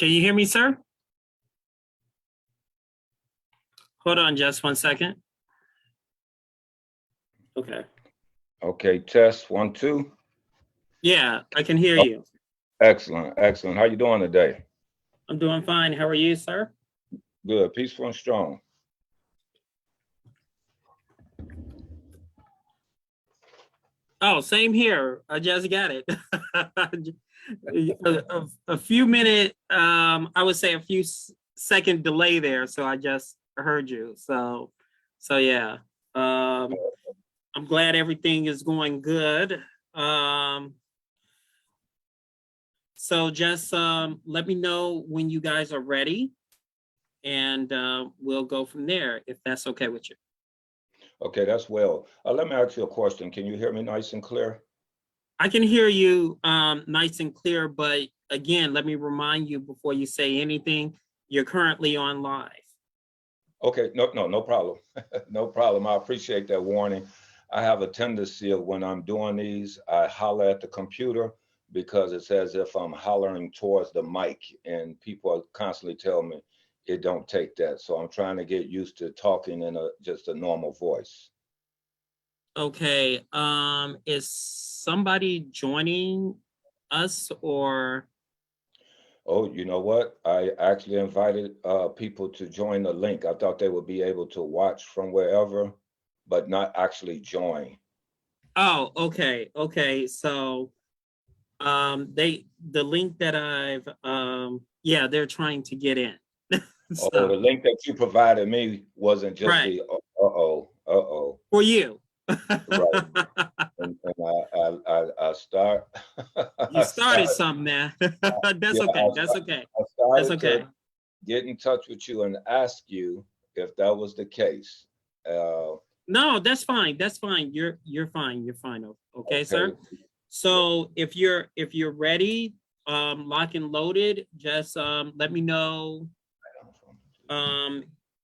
Can you hear me, sir? Hold on just 1 second. Okay. Okay, test 1, 2. Yeah, I can hear you. Excellent, excellent. How you doing today? I'm doing fine. How are you, sir? Good, peaceful and strong. Oh, same here. I just got it. a few minute, I would say a few second delay there. So I just heard you. So yeah. I'm glad everything is going good. So just let me know when you guys are ready, and we'll go from there if that's okay with you. Okay, that's well. Let me ask you a question. Can you hear me nice and clear? I can hear you nice and clear, but again, let me remind you before you say anything, you're currently on live. Okay, no problem. No problem. I appreciate that warning. I have a tendency of when I'm doing these, I holler at the computer because it's as if I'm hollering towards the mic, and people constantly tell me it don't take that. So I'm trying to get used to talking in just a normal voice. Okay. Is somebody joining us or? Oh, you know what? I actually invited people to join the link. I thought they would be able to watch from wherever, but not actually join. Oh, okay. Okay. So the link that I've yeah, they're trying to get in. So, oh, the link that you provided me wasn't just right. the uh-oh. For you. Right. And I start. You started something, man. That's Yeah, okay. That's okay. I started That's okay. to get in touch with you and ask you if that was the case. No, that's fine. That's fine. You're fine. You're fine. Okay, sir. Okay. So if you're ready, lock and loaded, just let me know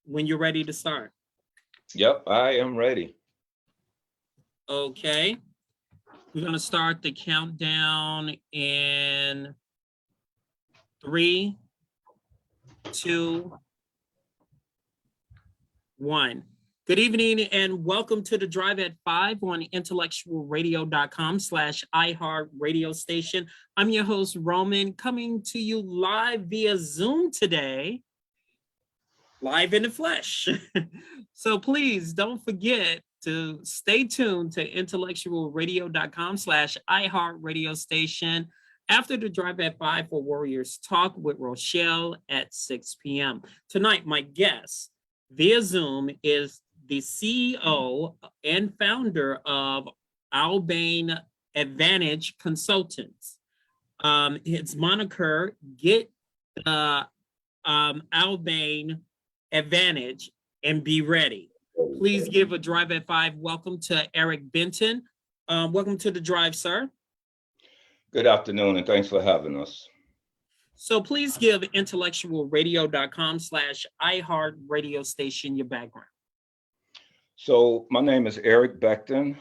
when you're ready to start. Yep, I am ready. Okay. We're gonna start the countdown in 3, 2, 1. Good evening and welcome to the Drive at 5 on IntellectualRadio.com/iHeart radio station. I'm your host, Roman, coming to you live via Zoom today, live in the flesh. So please don't forget to stay tuned to IntellectualRadio.com/iHeart radio station after the Drive at 5 for Warriors Talk with Rochelle at 6 p.m. Tonight, my guest via Zoom is the CEO and founder of Albane Advantage Consultants. His moniker, Get Albane Advantage and Be Ready. Please give a Drive at 5 welcome to Eric Benton. Welcome to the Drive, sir. Good afternoon, and thanks for having us. So please give IntellectualRadio.com/iHeart radio station your background. So my name is Eric Beckton,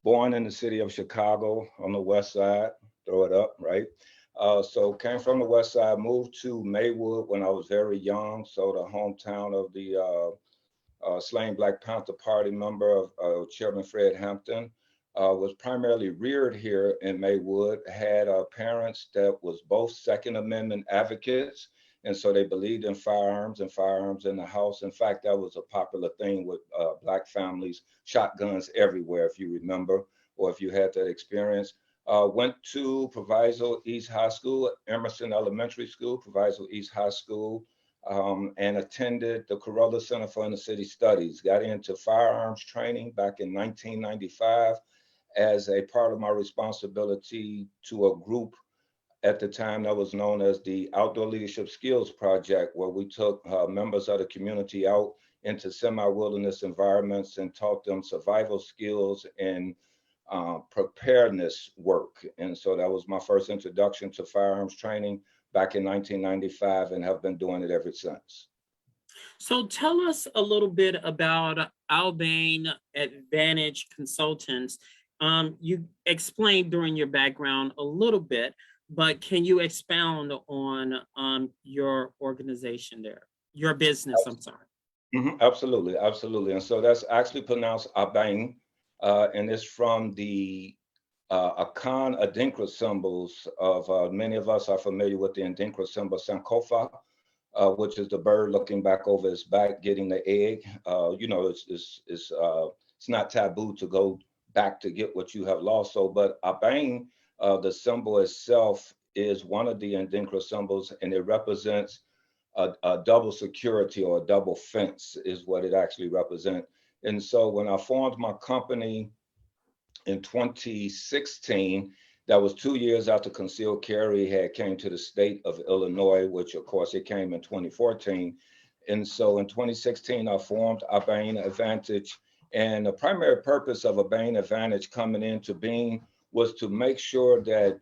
born in the city of Chicago on the west side, throw it up, right? So came from the west side, moved to Maywood when I was very young, so the hometown of the slain Black Panther Party member of Chairman Fred Hampton. Was primarily reared here in Maywood, had parents that was both Second Amendment advocates, and so they believed in firearms and firearms in the house. In fact, that was a popular thing with Black families, shotguns everywhere, if you remember, or if you had that experience. Went to Proviso East High School, Emerson Elementary School, Proviso East High School, and attended the Corolla Center for Inner City Studies. Got into firearms training back in 1995 as a part of my responsibility to a group at the time that was known as the Outdoor Leadership Skills Project, where we took members of the community out into semi-wilderness environments and taught them survival skills and preparedness work. And so that was my first introduction to firearms training back in 1995, and have been doing it ever since. So tell us a little bit about Albane Advantage Consultants. You explained during your background a little bit, but can you expound on your organization there, your business? I'm sorry. Absolutely, absolutely. And so that's actually pronounced Abang, and it's from the Akan Adinkra symbols of many of us are familiar with the Adinkra symbol Sankofa, which is the bird looking back over its back, getting the egg. It's not taboo to go back to get what you have lost. So, but Abang, the symbol itself is one of the Adinkra symbols, and it represents a double security or a double fence is what it actually represents. And so when I formed my company in 2016, that was 2 years after concealed carry had came to the state of Illinois, which of course it came in 2014. And so in 2016, I formed Urbane Advantage. And the primary purpose of Urbane Advantage coming into being was to make sure that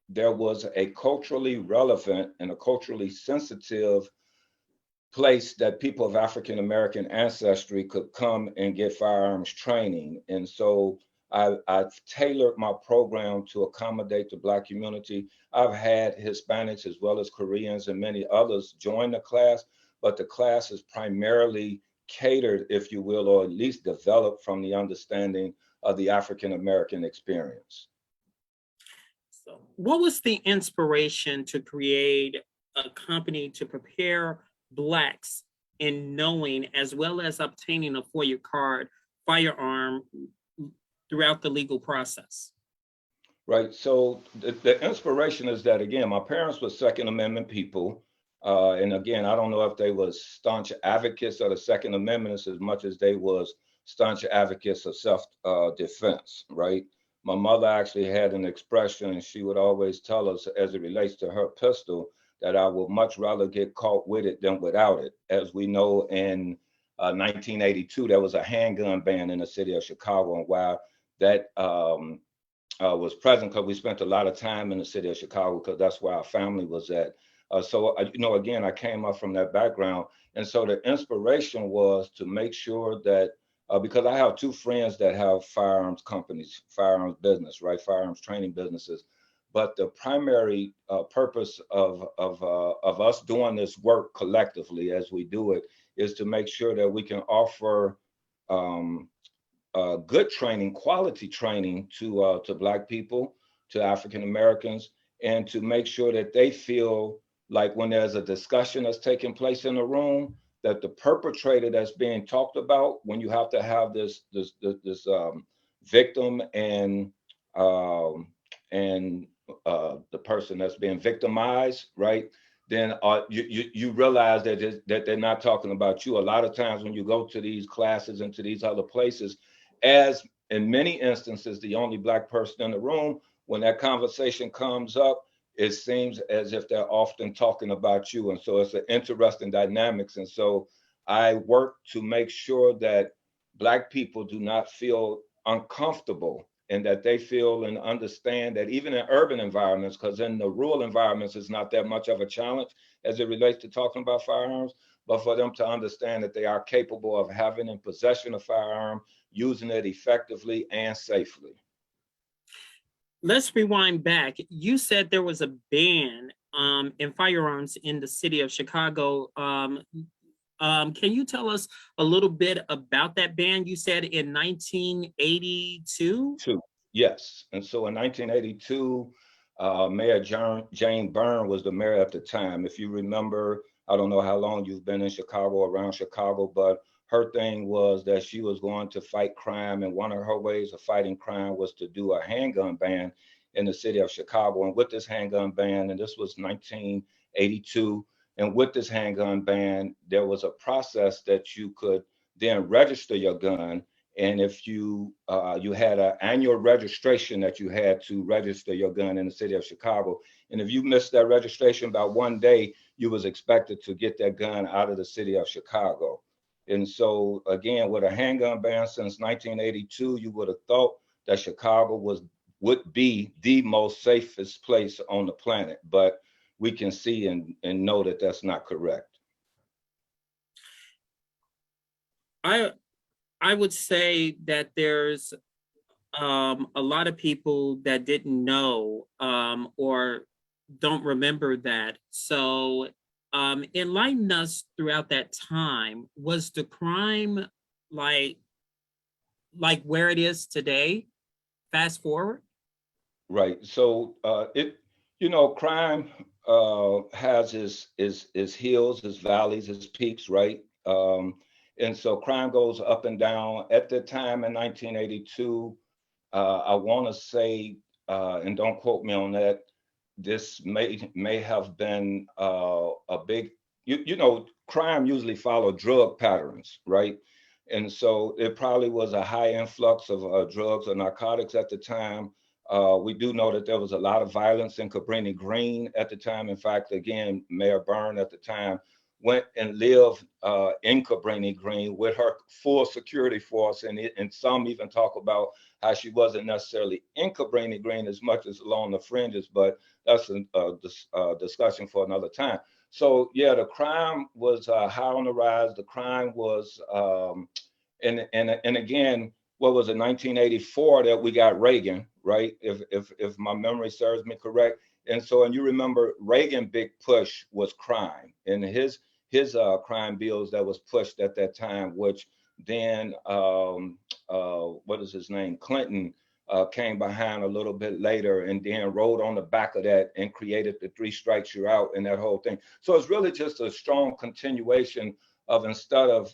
there was a culturally relevant and a culturally sensitive place that people of African American ancestry could come and get firearms training. And so I've tailored my program to accommodate the Black community. I've had Hispanics as well as Koreans and many others join the class, but the class is primarily catered, if you will, or at least developed from the understanding of the African American experience. So, what was the inspiration to create a company to prepare Blacks in knowing as well as obtaining a FOIA card firearm throughout the legal process? Right. So the inspiration is that, again, my parents were Second Amendment people. And again, I don't know if they was staunch advocates of the Second Amendment as much as they was staunch advocates of self-defense, right? My mother actually had an expression, and she would always tell us as it relates to her pistol, that I would much rather get caught with it than without it. As we know, in 1982, there was a handgun ban in the city of Chicago. And while that was present, because we spent a lot of time in the city of Chicago, because that's where our family was at. Again, I came up from that background. And so the inspiration was to make sure that, because I have two friends that have firearms companies, firearms business, right? Firearms training businesses. But the primary purpose of us doing this work collectively as we do it is to make sure that we can offer good training, quality training to Black people, to African Americans, and to make sure that they feel like when there's a discussion that's taking place in the room, that the perpetrator that's being talked about, when you have to have this victim and the person that's being victimized, right? Then you realize that they're not talking about you. A lot of times when you go to these classes and to these other places, as in many instances, the only Black person in the room, when that conversation comes up, it seems as if they're often talking about you. And so it's an interesting dynamics. And so I work to make sure that Black people do not feel uncomfortable, and that they feel and understand that even in urban environments, because in the rural environments, it's not that much of a challenge as it relates to talking about firearms, but for them to understand that they are capable of having in possession a firearm, using it effectively and safely. Let's rewind back. You said there was a ban in firearms in the city of Chicago. Can you tell us a little bit about that ban? You said in 1982? Yes. And so in 1982, Mayor Jane Byrne was the mayor at the time. If you remember, I don't know how long you've been in Chicago, around Chicago, but her thing was that she was going to fight crime. And one of her ways of fighting crime was to do a handgun ban in the city of Chicago. And with this handgun ban, and this was 1982, and with this handgun ban, there was a process that you could then register your gun. And if you had an annual registration that you had to register your gun in the city of Chicago, and if you missed that registration by one day, you was expected to get that gun out of the city of Chicago. And so again, with a handgun ban since 1982, you would have thought that Chicago would be the most safest place on the planet, but we can see and know that that's not correct. I would say that there's a lot of people that didn't know or don't remember that. So enlighten us throughout that time. Was the crime like where it is today? Fast forward. Right. So crime has its hills, its valleys, its peaks, right? And so crime goes up and down. At the time in 1982, I want to say, and don't quote me on that, this may have been a big, crime usually follow drug patterns, right? And so it probably was a high influx of drugs or narcotics at the time. We do know that there was a lot of violence in Cabrini Green at the time. In fact, again, Mayor Byrne at the time went and lived in Cabrini Green with her full security force. And some even talk about how she wasn't necessarily in Cabrini Green as much as along the fringes, but that's a discussion for another time. So yeah, the crime was high on the rise. The crime was, and again, what was it, 1984 that we got Reagan, right? If my memory serves me correct. And so, and you remember Reagan big push was crime, and his crime bills that was pushed at that time, which then what is his name, Clinton, came behind a little bit later and then rode on the back of that and created the three strikes you're out and that whole thing. So it's really just a strong continuation of, instead of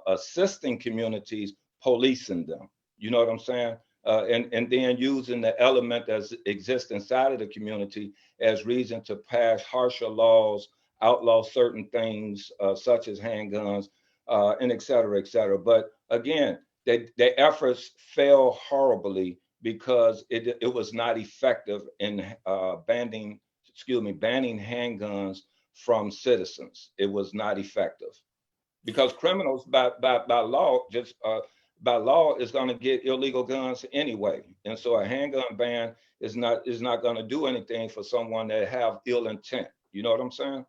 assisting communities, policing them. You know what I'm saying? And then using the element that exists inside of the community as reason to pass harsher laws, outlaw certain things such as handguns, and et cetera, et cetera. But again, their efforts failed horribly because it was not effective in banning handguns from citizens. It was not effective because criminals by law by law is going to get illegal guns anyway, and so a handgun ban is not going to do anything for someone that have ill intent. You know what I'm saying?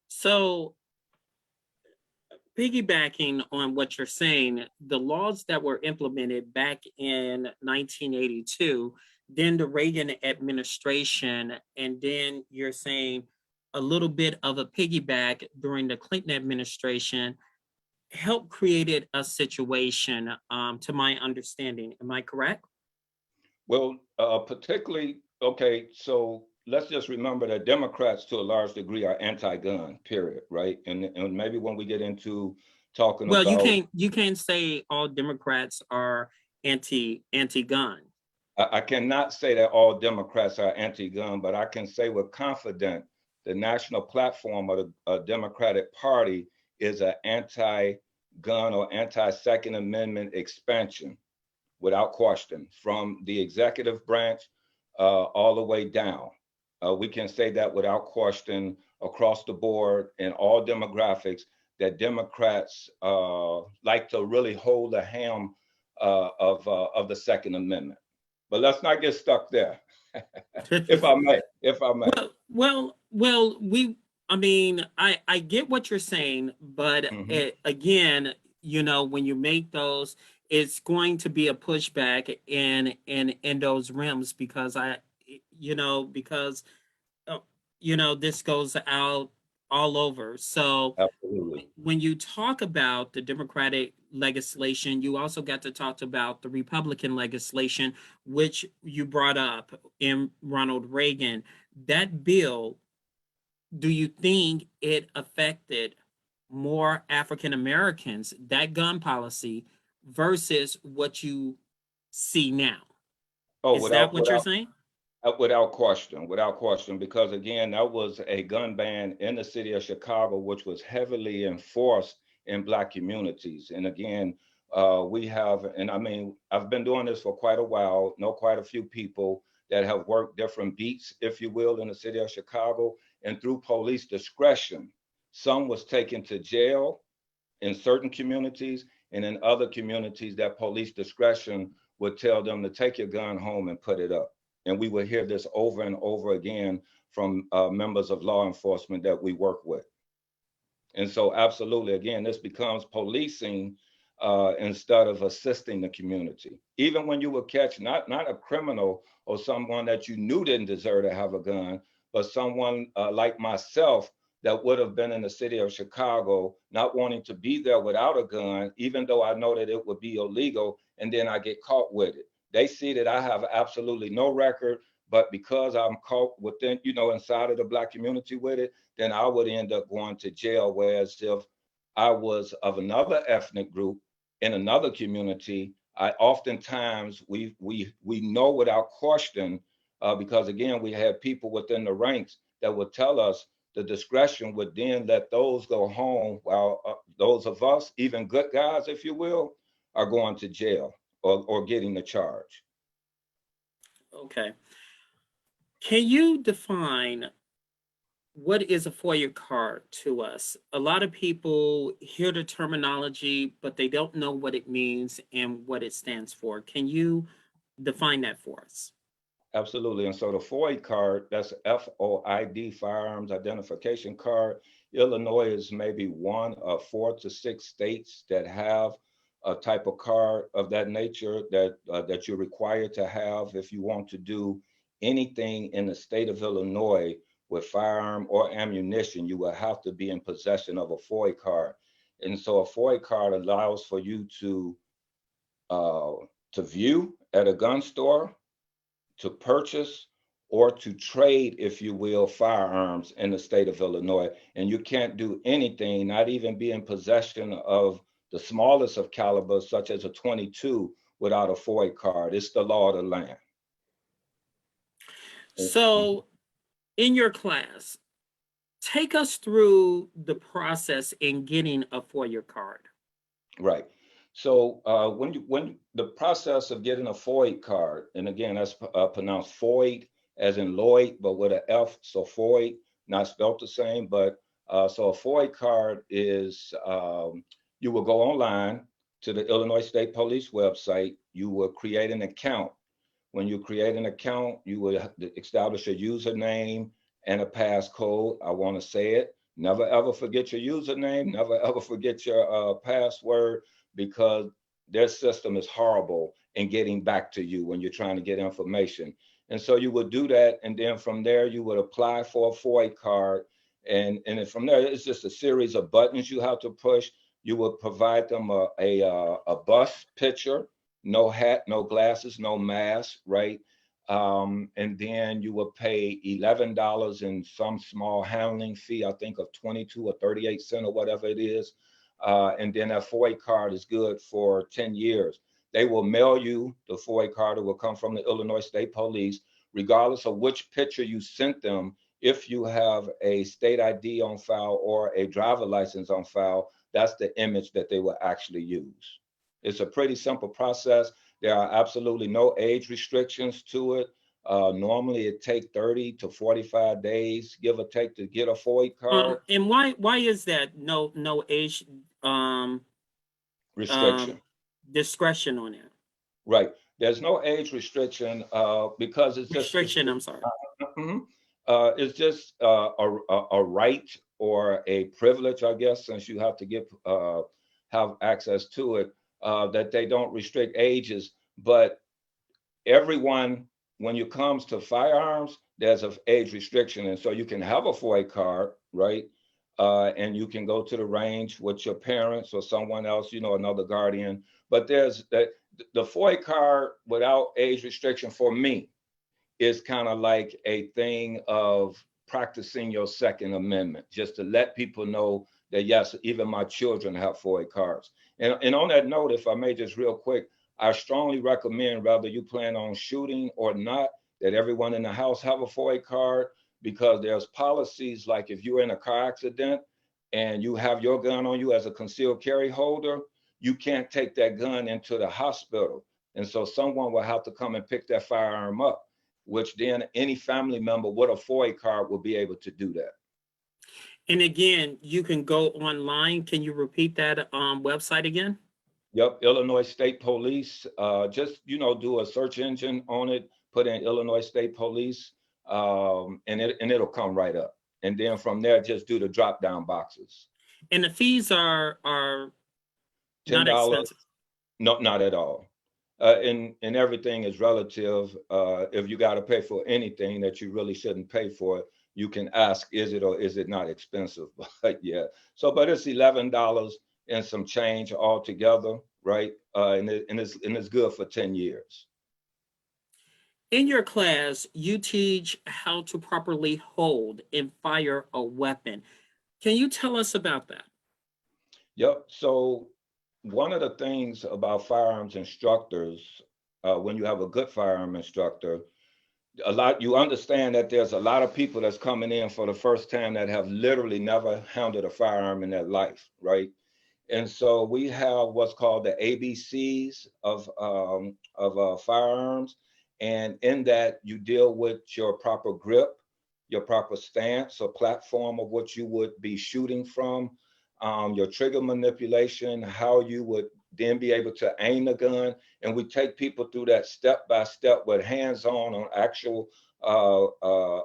So piggybacking on what you're saying, the laws that were implemented back in 1982, then the Reagan administration, and then you're saying a little bit of a piggyback during the Clinton administration, helped created a situation, to my understanding. Am I correct? Well, particularly, okay, so let's just remember that Democrats to a large degree are anti-gun, period, right? And maybe when we get into talking Well, about, you can't say all Democrats are anti-gun. I cannot say that all Democrats are anti-gun, but I can say with confidence the national platform of the Democratic Party is an anti-gun or anti-Second Amendment expansion, without question, from the executive branch all the way down. We can say that without question across the board in all demographics, that Democrats like to really hold the ham of the Second Amendment. But let's not get stuck there, if I may. I mean, I get what you're saying, but again, when you make those, it's going to be a pushback in those rims because because this goes out all over. So Absolutely. when you talk about the Democratic legislation, you also got to talk about the Republican legislation, which you brought up in Ronald Reagan. That bill, do you think it affected more African Americans, that gun policy, versus what you see now? Oh, Is that what you're saying? without question, because again, that was a gun ban in the city of Chicago, which was heavily enforced in Black communities. And again, we have, and I mean, I've been doing this for quite a while, know quite a few people that have worked different beats, if you will, in the city of Chicago. And through police discretion, some was taken to jail in certain communities, and in other communities that police discretion would tell them to take your gun home and put it up. And we would hear this over and over again from members of law enforcement that we work with. And so absolutely, again, this becomes policing instead of assisting the community. Even when you would catch not a criminal or someone that you knew didn't deserve to have a gun, but someone like myself that would have been in the city of Chicago, not wanting to be there without a gun, even though I know that it would be illegal, and then I get caught with it. They see that I have absolutely no record, but because I'm caught within, inside of the Black community with it, then I would end up going to jail. Whereas if I was of another ethnic group in another community, oftentimes we know without question, because again, we have people within the ranks that would tell us the discretion would then let those go home, while those of us, even good guys, if you will, are going to jail or getting the charge. Okay. Can you define what is a FOIA card to us? A lot of people hear the terminology, but they don't know what it means and what it stands for. Can you define that for us? Absolutely. And so the FOID card, that's FOID, Firearms Identification Card. Illinois is maybe one of 4 to 6 states that have a type of card of that nature that you're required to have if you want to do anything in the state of Illinois with firearm or ammunition. You will have to be in possession of a FOID card. And so a FOID card allows for you to view at a gun store, to purchase, or to trade, if you will, firearms in the state of Illinois. And you can't do anything, not even be in possession of the smallest of calibers, such as a .22, without a FOID card. It's the law of the land. So in your class, take us through the process in getting a FOIA card. Right. So when the process of getting a FOID card, and again, that's pronounced FOID as in Lloyd, but with an F, so FOID, not spelled the same, but so a FOID card is, you will go online to the Illinois State Police website, you will create an account. When you create an account, you will establish a username and a passcode. I want to say it. Never ever forget your username, never ever forget your password, because their system is horrible in getting back to you when you're trying to get information. And so you would do that, and then from there you would apply for a FOID card, and then from there it's just a series of buttons you have to push. You would provide them a bus picture, no hat, no glasses, no mask, right? And then you will pay $11 in some small handling fee, I think of 22 or 38 cents or whatever it is. And then that FOID card is good for 10 years. They will mail you the FOID card. It will come from the Illinois State Police, regardless of which picture you sent them. If you have a state ID on file or a driver license on file, that's the image that they will actually use. It's a pretty simple process. There are absolutely no age restrictions to it. Normally it takes 30 to 45 days, give or take, to get a FOID card. And why is that no age restriction? Discretion on it. Right. There's no age restriction because it's just restriction. I'm sorry. It's just a right or a privilege, I guess, since you have to have access to it, that they don't restrict ages. But everyone, when it comes to firearms, there's an age restriction, and so you can have a FOID card, right? And you can go to the range with your parents or someone else, another guardian. But there's the FOID card without age restriction for me is kind of like a thing of practicing your Second Amendment, just to let people know that, yes, even my children have FOID cards. And on that note, if I may just real quick, I strongly recommend, whether you plan on shooting or not, that everyone in the house have a FOID card, because there's policies like if you're in a car accident and you have your gun on you as a concealed carry holder, you can't take that gun into the hospital. And so someone will have to come and pick that firearm up, which then any family member with a FOID card will be able to do that. And again, you can go online. Can you repeat that website again? Yep, Illinois State Police. Just, do a search engine on it, put in Illinois State Police, and it'll come right up. And then from there, just do the drop down boxes. And the fees are $10. Not expensive. No, not at all. And everything is relative. If you got to pay for anything that you really shouldn't pay for, you can ask, is it or is it not expensive? But yeah, but it's $11 and some change altogether, right? And it's good for 10 years. In your class, you teach how to properly hold and fire a weapon. Can you tell us about that? Yep. So one of the things about firearms instructors, when you have a good firearm instructor, you understand that there's a lot of people that's coming in for the first time that have literally never handled a firearm in their life, right? And so we have what's called the ABCs of firearms. And in that, you deal with your proper grip, your proper stance or platform of what you would be shooting from, your trigger manipulation, how you would then be able to aim the gun. And we take people through that step by step with hands-on actual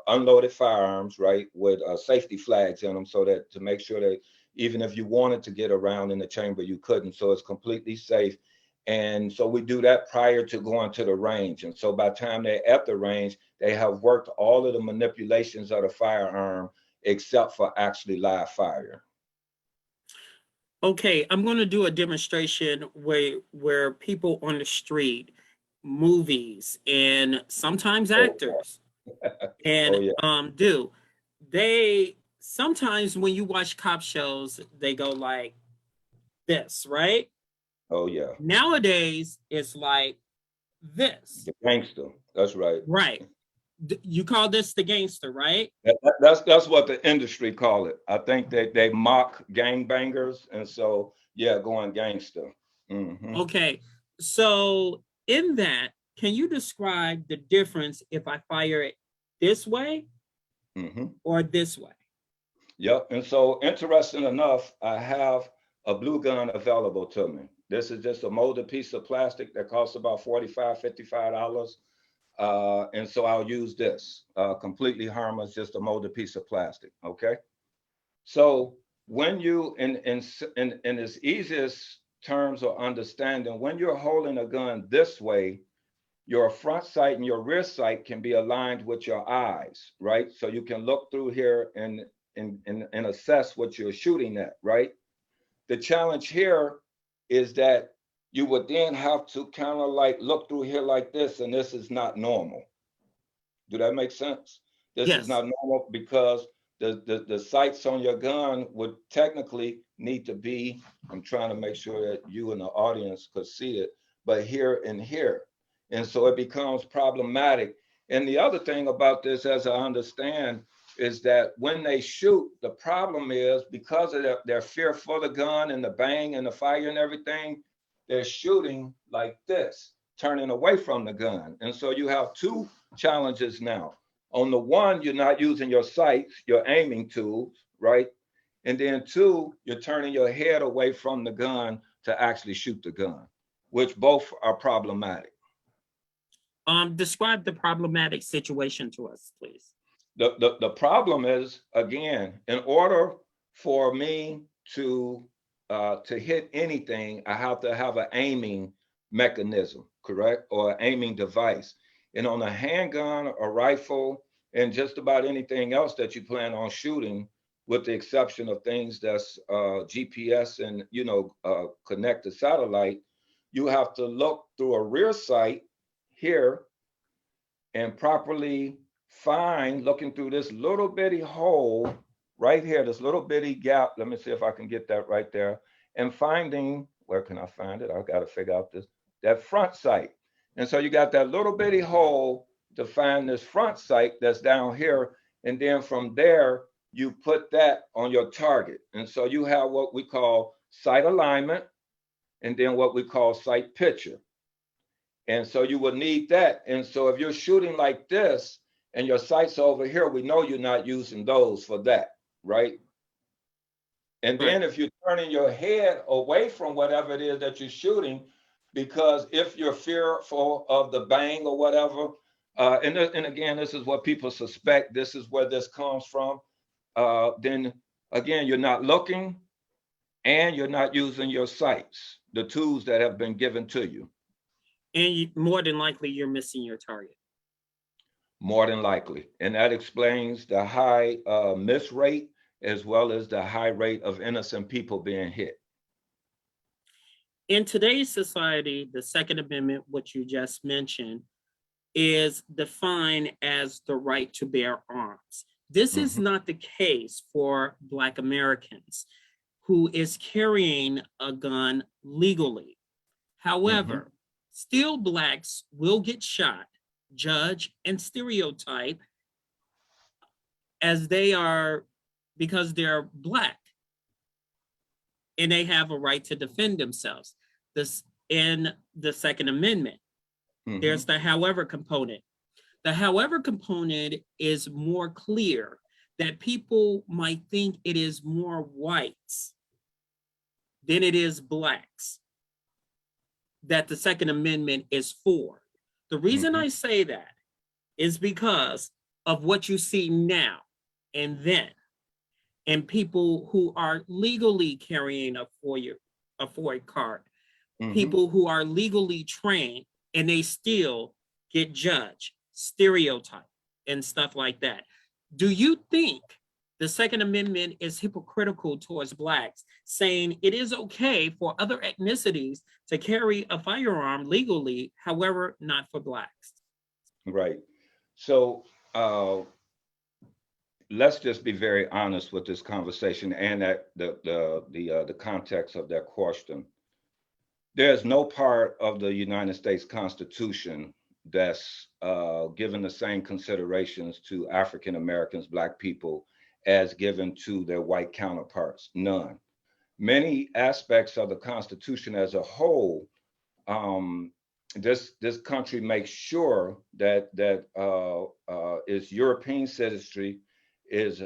unloaded firearms, right, with safety flags in them, so that to make sure that even if you wanted to get around in the chamber, you couldn't. So it's completely safe. And so we do that prior to going to the range. And so by the time they're at the range, they have worked all of the manipulations of the firearm except for actually live fire. Okay, I'm going to do a demonstration where people on the street, movies, and sometimes actors, and Oh, yeah. do. They sometimes when you watch cop shows, they go like this, right? Oh, yeah. Nowadays, it's like this. The gangster. That's right. Right. You call this the gangster, right? That's what the industry call it. I think they mock gangbangers, and so yeah, going gangster. Mm-hmm. Okay. So in that, can you describe the difference if I fire it this way or this way? Yep. And so interesting enough, I have a blue gun available to me. This is just a molded piece of plastic that costs about $45, $55. And so I'll use this, completely harmless, just a molded piece of plastic. Okay. So when you, in its easiest terms of understanding, when you're holding a gun this way, your front sight and your rear sight can be aligned with your eyes, right? So you can look through here and assess what you're shooting at, right? The challenge here is that you would then have to kind of like look through here like this, and this is not normal. Do that make sense? This is not normal because the sights on your gun would technically need to be, I'm trying to make sure that you and the audience could see it, but here and here. And so it becomes problematic. And the other thing about this, as I understand, is that when they shoot, the problem is because of their fear for the gun and the bang and the fire and everything, they're shooting like this, turning away from the gun. And so you have two challenges now. On the one, you're not using your sights, your aiming tools, right? And then two, you're turning your head away from the gun to actually shoot the gun, which both are problematic. Describe the problematic situation to us, please. The problem is, again, in order for me to hit anything, I have to have an aiming mechanism, correct? Or an aiming device. And on a handgun, a rifle, and just about anything else that you plan on shooting, with the exception of things that's GPS and, connect to satellite, you have to look through a rear sight here and properly find, looking through this little bitty hole right here, this little bitty gap. Let me see if I can get that right there. And finding, where can I find it? I've got to figure out that front sight. And so you got that little bitty hole to find this front sight that's down here. And then from there, you put that on your target. And so you have what we call sight alignment, and then what we call sight picture. And so you will need that. And so if you're shooting like this and your sights over here, we know you're not using those for that, right? And then if you're turning your head away from whatever it is that you're shooting, because if you're fearful of the bang or whatever, and again, this is what people suspect, this is where this comes from, then again, you're not looking and you're not using your sights, the tools that have been given to you. And more than likely, you're missing your target. More than likely. And that explains the high miss rate as well as the high rate of innocent people being hit. In today's society, the Second Amendment, which you just mentioned, is defined as the right to bear arms. This is not the case for Black Americans who is carrying a gun legally. However, still Blacks will get shot, judged, and stereotyped as they are because they're Black and they have a right to defend themselves. This in the Second Amendment. There's the however component. The however component is more clear that people might think it is more whites than it is Blacks that the Second Amendment is for. The reason I say that is because of what you see now and then, and people who are legally carrying a FOIA card, people who are legally trained, and they still get judged, stereotyped, and stuff like that. Do you think the Second Amendment is hypocritical towards Blacks, saying it is okay for other ethnicities to carry a firearm legally, however, not for Blacks? Right. So let's just be very honest with this conversation and that the context of that question. There's no part of the United States Constitution that's given the same considerations to African Americans, Black people, as given to their white counterparts. None. Many aspects of the Constitution as a whole, this country makes sure that its European citizenry is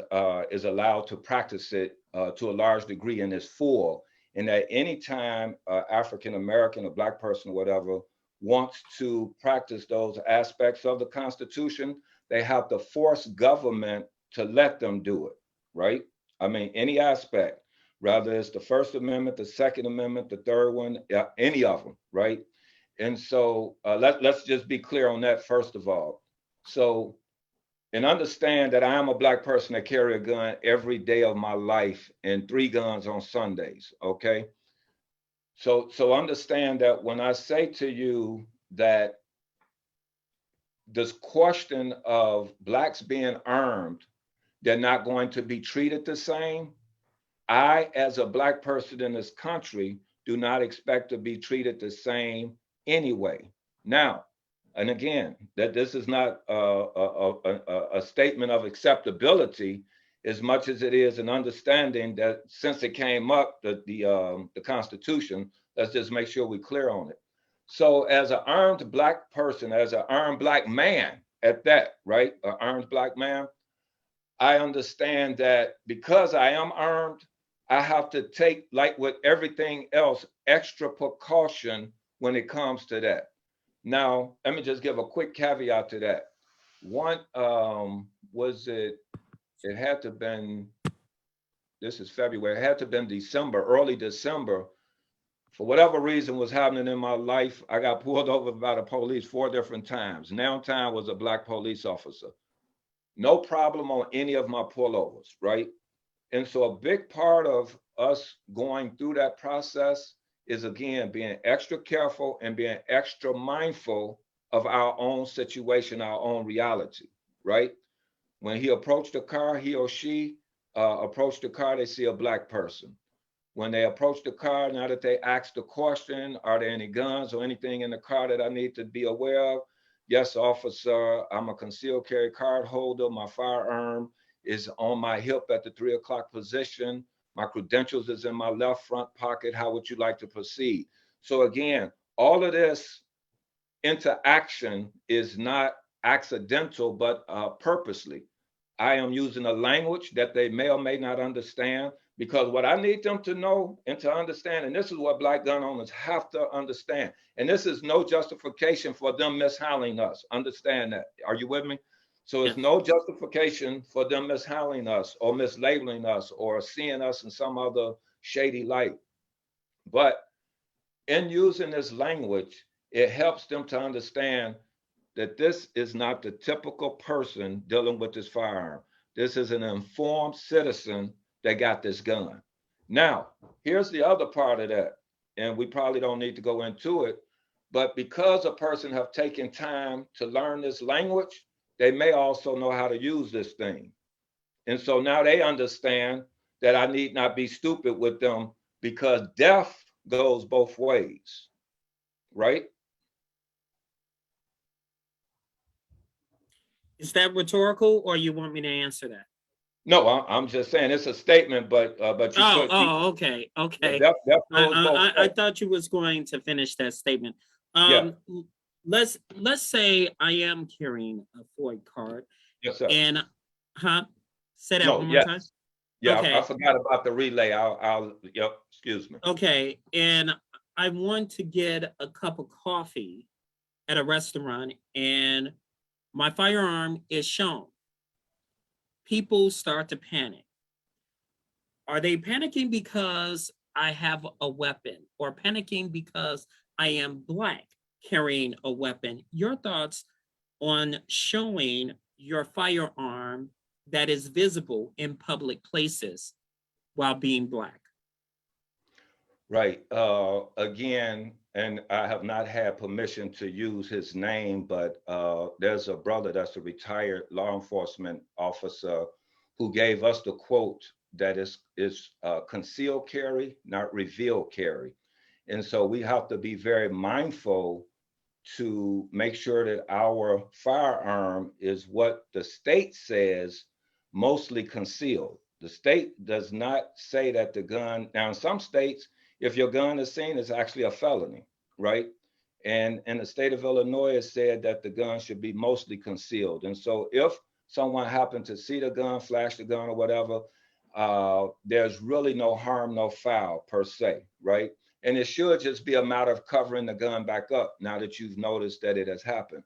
allowed to practice it to a large degree and is full. And that any time African American or Black person or whatever wants to practice those aspects of the Constitution, they have to force government to let them do it, right? I mean, any aspect, whether it's the First Amendment, the Second Amendment, the third one, any of them, right? And so let's just be clear on that first of all. So, and understand that I am a Black person that carry a gun every day of my life and 3 guns on Sundays, okay? So understand that when I say to you that this question of Blacks being armed, they're not going to be treated the same. I, as a Black person in this country, do not expect to be treated the same anyway. Now, and again, that this is not a statement of acceptability as much as it is an understanding that since it came up, the Constitution, let's just make sure we're clear on it. So as an armed Black person, as an armed Black man at that, right, an armed Black man, I understand that because I am armed, I have to take, like with everything else, extra precaution when it comes to that. Now, let me just give a quick caveat to that. One, it had to have been, this is February, it had to have been December, early December. For whatever reason was happening in my life, I got pulled over by the police 4 different times. Now time was a Black police officer. No problem on any of my pullovers, right? And so a big part of us going through that process is, again, being extra careful and being extra mindful of our own situation, our own reality, right? When he approached the car, he or she approached the car, they see a Black person. When they approach the car, now that they ask the question, are there any guns or anything in the car that I need to be aware of? Yes, officer, I'm a concealed carry card holder. My firearm is on my hip at the 3 o'clock position. My credentials is in my left front pocket. How would you like to proceed? So again, all of this interaction is not accidental, but purposely. I am using a language that they may or may not understand, because what I need them to know and to understand, and this is what Black gun owners have to understand, and this is no justification for them mishandling us. Understand that. Are you with me? So it's no justification for them mishandling us or mislabeling us or seeing us in some other shady light. But in using this language, it helps them to understand that this is not the typical person dealing with this firearm. This is an informed citizen that got this gun. Now, here's the other part of that, and we probably don't need to go into it, but because a person have taken time to learn this language, they may also know how to use this thing. And so now they understand that I need not be stupid with them because death goes both ways, right? Is that rhetorical, or you want me to answer that? No, I'm just saying it's a statement, but you could. Okay. Death goes both I ways. thought you was going to finish that statement. Yeah. Let's say I am carrying a Floyd card, Yes, sir. and say that No, one more yes. time. Yeah, Okay. I forgot about the relay. Yep, excuse me. Okay, and I want to get a cup of coffee at a restaurant, and my firearm is shown. People start to panic. Are they panicking because I have a weapon, or panicking because I am Black carrying a weapon? Your thoughts on showing your firearm that is visible in public places while being Black? Right. Again, and I have not had permission to use his name, but there's a brother that's a retired law enforcement officer who gave us the quote that is concealed carry, not revealed carry. And so we have to be very mindful to make sure that our firearm is what the state says, mostly concealed. The state does not say that the gun, now in some states, if your gun is seen, it's actually a felony, right? And in the state of Illinois, it said that the gun should be mostly concealed. And so if someone happened to see the gun, flash the gun or whatever, there's really no harm, no foul per se, right? And it should just be a matter of covering the gun back up now that you've noticed that it has happened.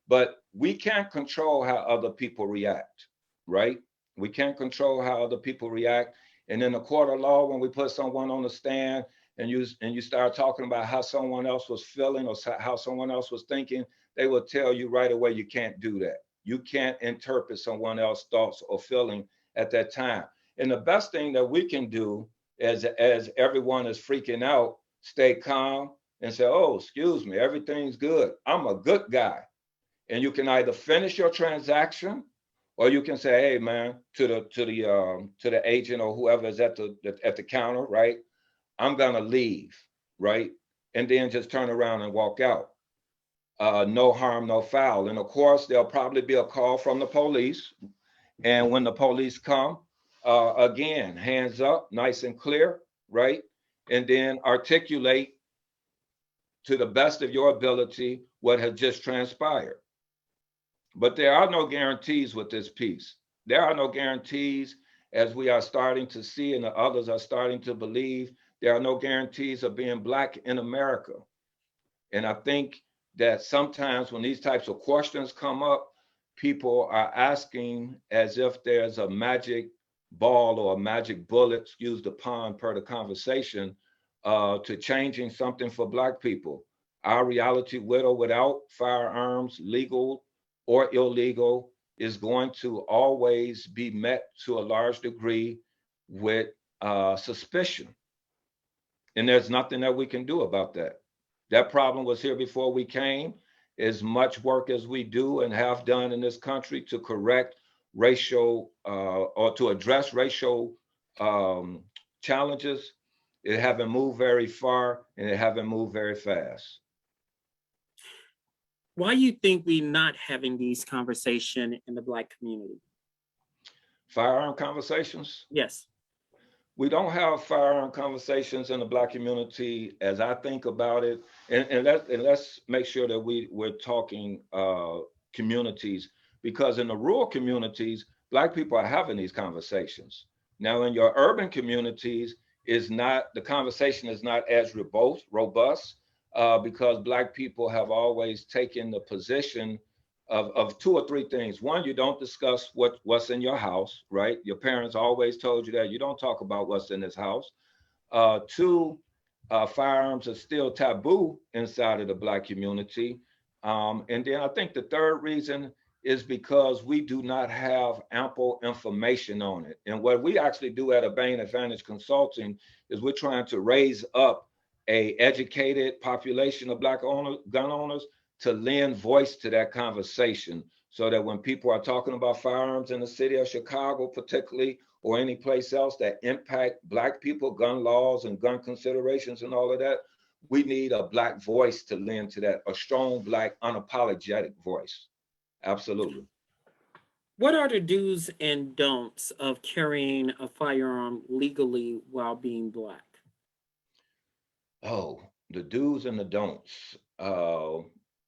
But we can't control how other people react, right? We can't control how other people react. And in the court of law, when we put someone on the stand and you start talking about how someone else was feeling or how someone else was thinking, they will tell you right away you can't do that. You can't interpret someone else's thoughts or feeling at that time. And the best thing that we can do as everyone is freaking out, stay calm and say, oh, excuse me, everything's good. I'm a good guy. And you can either finish your transaction or you can say, hey man, to the agent or whoever is at the counter, right? I'm gonna leave, right? And then just turn around and walk out. No harm, no foul. And of course, there'll probably be a call from the police. And when the police come, again, hands up, nice and clear, right? And then articulate to the best of your ability what has just transpired. But there are no guarantees with this piece. There are no guarantees, as we are starting to see and the others are starting to believe, there are no guarantees of being Black in America. And I think that sometimes when these types of questions come up, people are asking as if there's a magic ball or a magic bullet, excuse the pun per the conversation, to changing something for Black people. Our reality, with or without firearms, legal or illegal, is going to always be met to a large degree with suspicion. And there's nothing that we can do about that. That problem was here before we came. As much work as we do and have done in this country to correct racial or to address racial challenges, it haven't moved very far and it haven't moved very fast. Why do you think we're not having these conversations in the Black community? Firearm conversations? Yes. We don't have firearm conversations in the Black community as I think about it. And let's make sure that we're talking communities, because in the rural communities, Black people are having these conversations. Now in your urban communities, the conversation is not as robust because Black people have always taken the position of two or three things. One, you don't discuss what's in your house, right? Your parents always told you that you don't talk about what's in this house. Two, firearms are still taboo inside of the Black community. And then I think the third reason is because we do not have ample information on it. And what we actually do at Bain Advantage Consulting is we're trying to raise up a educated population of Black gun owners to lend voice to that conversation, so that when people are talking about firearms in the city of Chicago, particularly, or any place else that impact Black people, gun laws and gun considerations and all of that, we need a Black voice to lend to that, a strong Black unapologetic voice. Absolutely. What are the do's and don'ts of carrying a firearm legally while being Black? Oh, the do's and the don'ts.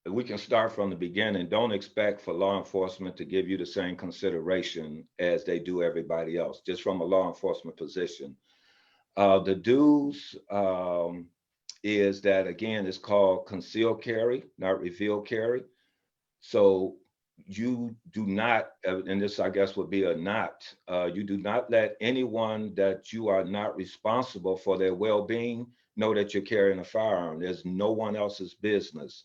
We can start from the beginning. Don't expect for law enforcement to give you the same consideration as they do everybody else, just from a law enforcement position. The do's is that, again, it's called concealed carry, not revealed carry. So you do not, and this I guess would be a not, you do not let anyone that you are not responsible for their well-being know that you're carrying a firearm. There's no one else's business.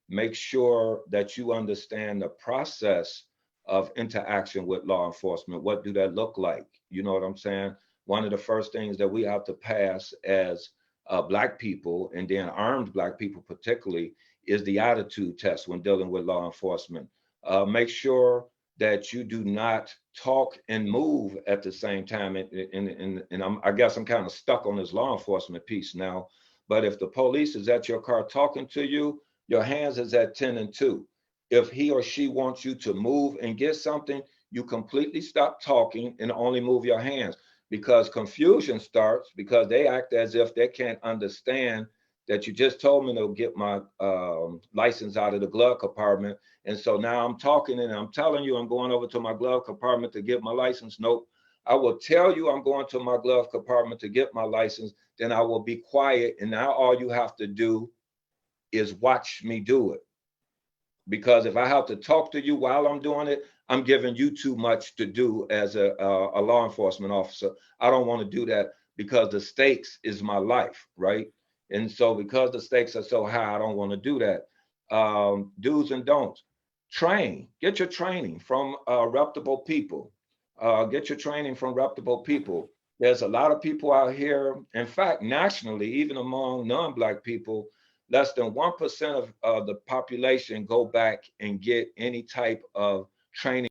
Make sure that you understand the process of interaction with law enforcement. What do that look like? You know what I'm saying? One of the first things that we have to pass as Black people, and then armed Black people particularly, is the attitude test when dealing with law enforcement. Make sure that you do not talk and move at the same time. And I guess I'm kind of stuck on this law enforcement piece now. But if the police is at your car talking to you, your hands is at 10 and 2. If he or she wants you to move and get something, you completely stop talking and only move your hands, because confusion starts because they act as if they can't understand that you just told me to get my license out of the glove compartment. And so now I'm talking and I'm telling you I'm going over to my glove compartment to get my license. Nope. I will tell you I'm going to my glove compartment to get my license, then I will be quiet. And now all you have to do is watch me do it. Because if I have to talk to you while I'm doing it, I'm giving you too much to do as a law enforcement officer. I don't want to do that because the stakes is my life, right? And so because the stakes are so high, I don't want to do that. Do's and don'ts. Train. Get your training from reputable people. Get your training from reputable people. There's a lot of people out here, in fact, nationally, even among non-Black people, less than 1% of the population go back and get any type of training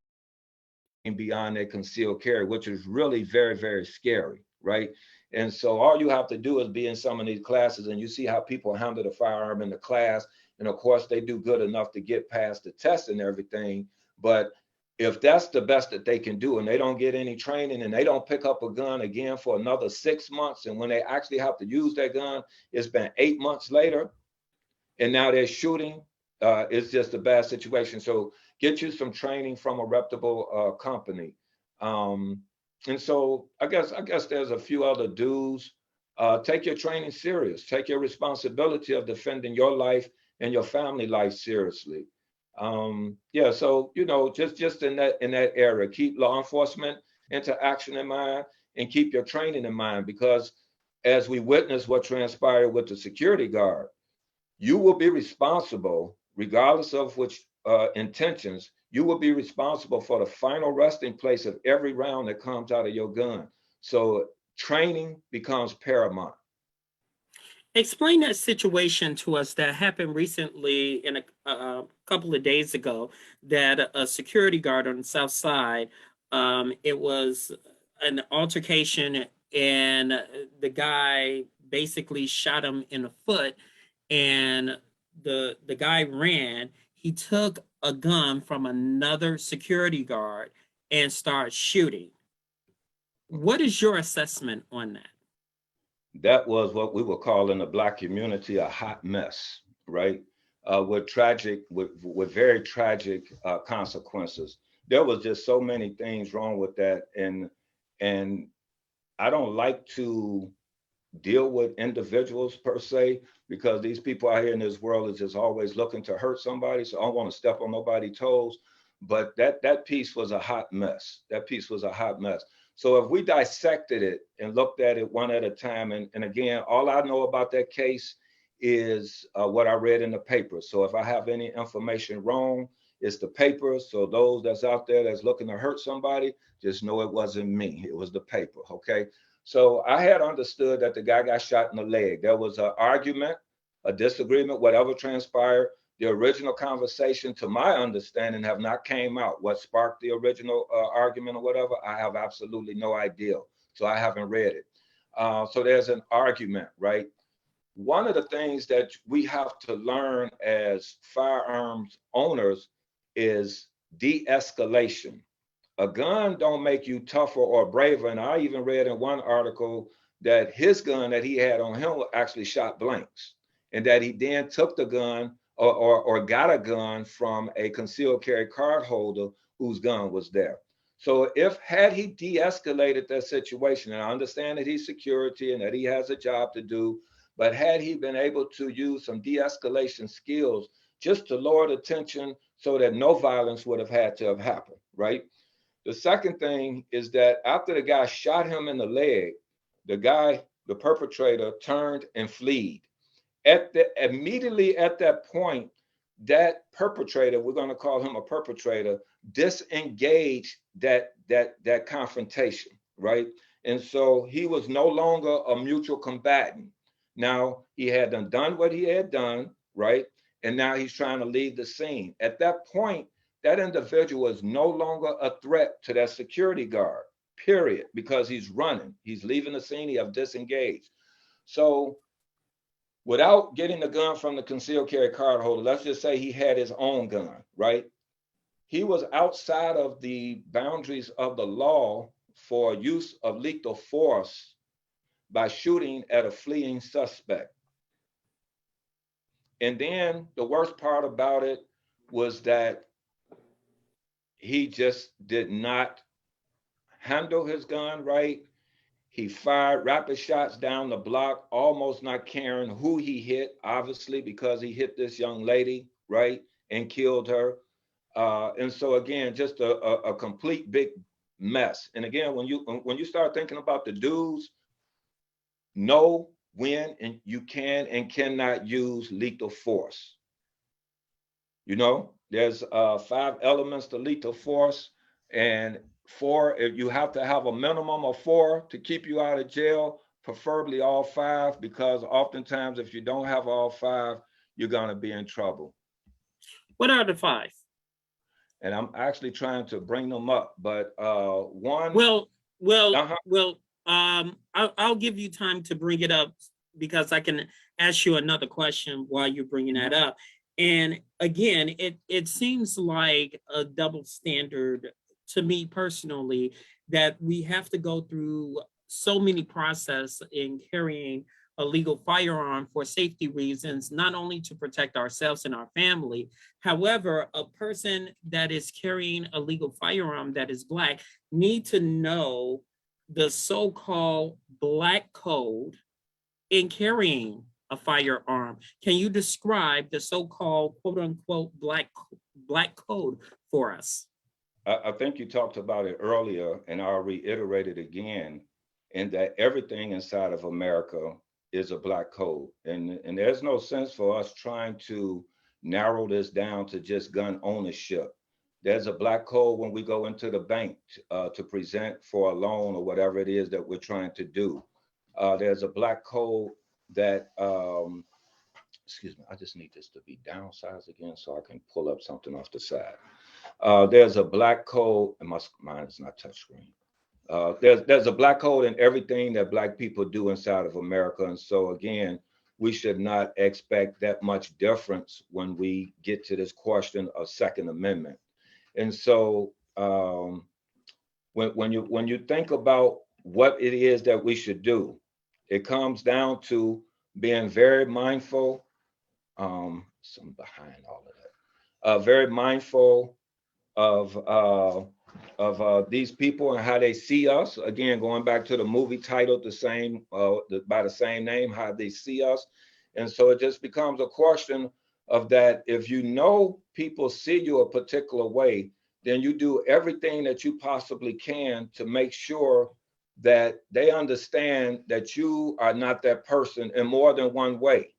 beyond their concealed carry, which is really very, very scary, right? And so all you have to do is be in some of these classes and you see how people handle the firearm in the class. And of course, they do good enough to get past the test and everything. But if that's the best that they can do and they don't get any training and they don't pick up a gun again for another 6 months, and when they actually have to use their gun, it's been 8 months later, and now they're shooting, it's just a bad situation. So get you some training from a reputable company. And so I guess there's a few other do's. Take your training serious. Take your responsibility of defending your life and your family life seriously. Yeah, so just in that area, keep law enforcement interaction in mind and keep your training in mind, because as we witness what transpired with the security guard, you will be responsible, regardless of which intentions, you will be responsible for the final resting place of every round that comes out of your gun. So training becomes paramount. Explain that situation to us that happened recently in a couple of days ago, that a security guard on the South Side, it was an altercation and the guy basically shot him in the foot, and the guy ran. He took a gun from another security guard and started shooting. What is your assessment on that? That was what we would call in the Black community a hot mess, right? With very tragic consequences. There was just so many things wrong with that, and I don't like to deal with individuals per se, because these people out here in this world is just always looking to hurt somebody. So I don't want to step on nobody's toes. but that piece was a hot mess. That piece was a hot mess. So if we dissected it and looked at it one at a time, and again, all I know about that case is what I read in the paper. So if I have any information wrong, it's the paper. So those that's out there that's looking to hurt somebody, just know it wasn't me. It was the paper, okay? So I had understood that the guy got shot in the leg. There was an argument, a disagreement, whatever transpired. The original conversation, to my understanding, have not came out. What sparked the original argument or whatever, I have absolutely no idea. So I haven't read it. So there's an argument, right? One of the things that we have to learn as firearms owners is de-escalation. A gun don't make you tougher or braver. And I even read in one article that his gun that he had on him actually shot blanks, and that he then took the gun or got a gun from a concealed carry card holder whose gun was there. So if had he de-escalated that situation, and I understand that he's security and that he has a job to do, but had he been able to use some de-escalation skills just to lower the tension so that no violence would have had to have happened, right? The second thing is that after the guy shot him in the leg, the perpetrator turned and fled. Immediately at that point, that perpetrator, we're going to call him a perpetrator, disengaged that confrontation, right? And so he was no longer a mutual combatant. Now he had done what he had done, right? And now he's trying to leave the scene. At that point, that individual is no longer a threat to that security guard, period, because he's running. He's leaving the scene. He has disengaged. So without getting the gun from the concealed carry card holder, let's just say he had his own gun, right? He was outside of the boundaries of the law for use of lethal force by shooting at a fleeing suspect. And then the worst part about it was that he just did not handle his gun right. He fired rapid shots down the block, almost not caring who he hit, obviously, because he hit this young lady, right, and killed her. And so again, just a complete big mess. And again, when you start thinking about the do's, know when and you can and cannot use lethal force. You know, there's 5 elements to lethal force, and 4, you have to have a minimum of 4 to keep you out of jail, preferably all 5, because oftentimes if you don't have all 5, you're going to be in trouble. What are the 5? And I'm actually trying to bring them up, but one. I'll give you time to bring it up because I can ask you another question while you're bringing that up. And again, it seems like a double standard to me personally that we have to go through so many processes in carrying a legal firearm for safety reasons, not only to protect ourselves and our family. However, a person that is carrying a legal firearm that is Black need to know the so-called Black code in carrying a firearm. Can you describe the so-called quote unquote Black code for us? I think you talked about it earlier, and I'll reiterate it again, in that everything inside of America is a Black code. And there's no sense for us trying to narrow this down to just gun ownership. There's a Black code when we go into the bank to present for a loan or whatever it is that we're trying to do. There's a Black code that, excuse me, I just need this to be downsized again so I can pull up something off the side. There's a Black code, and mine is not touchscreen. There's a Black code in everything that Black people do inside of America. And so again, we should not expect that much difference when we get to this question of Second Amendment. And so when you think about what it is that we should do, it comes down to being very mindful. Some behind all of that. Very mindful of these people and how they see us. Again, going back to the movie titled by the same name, how they see us. And so it just becomes a question of that. If you know people see you a particular way, then you do everything that you possibly can to make sure that they understand that you are not that person in more than one way.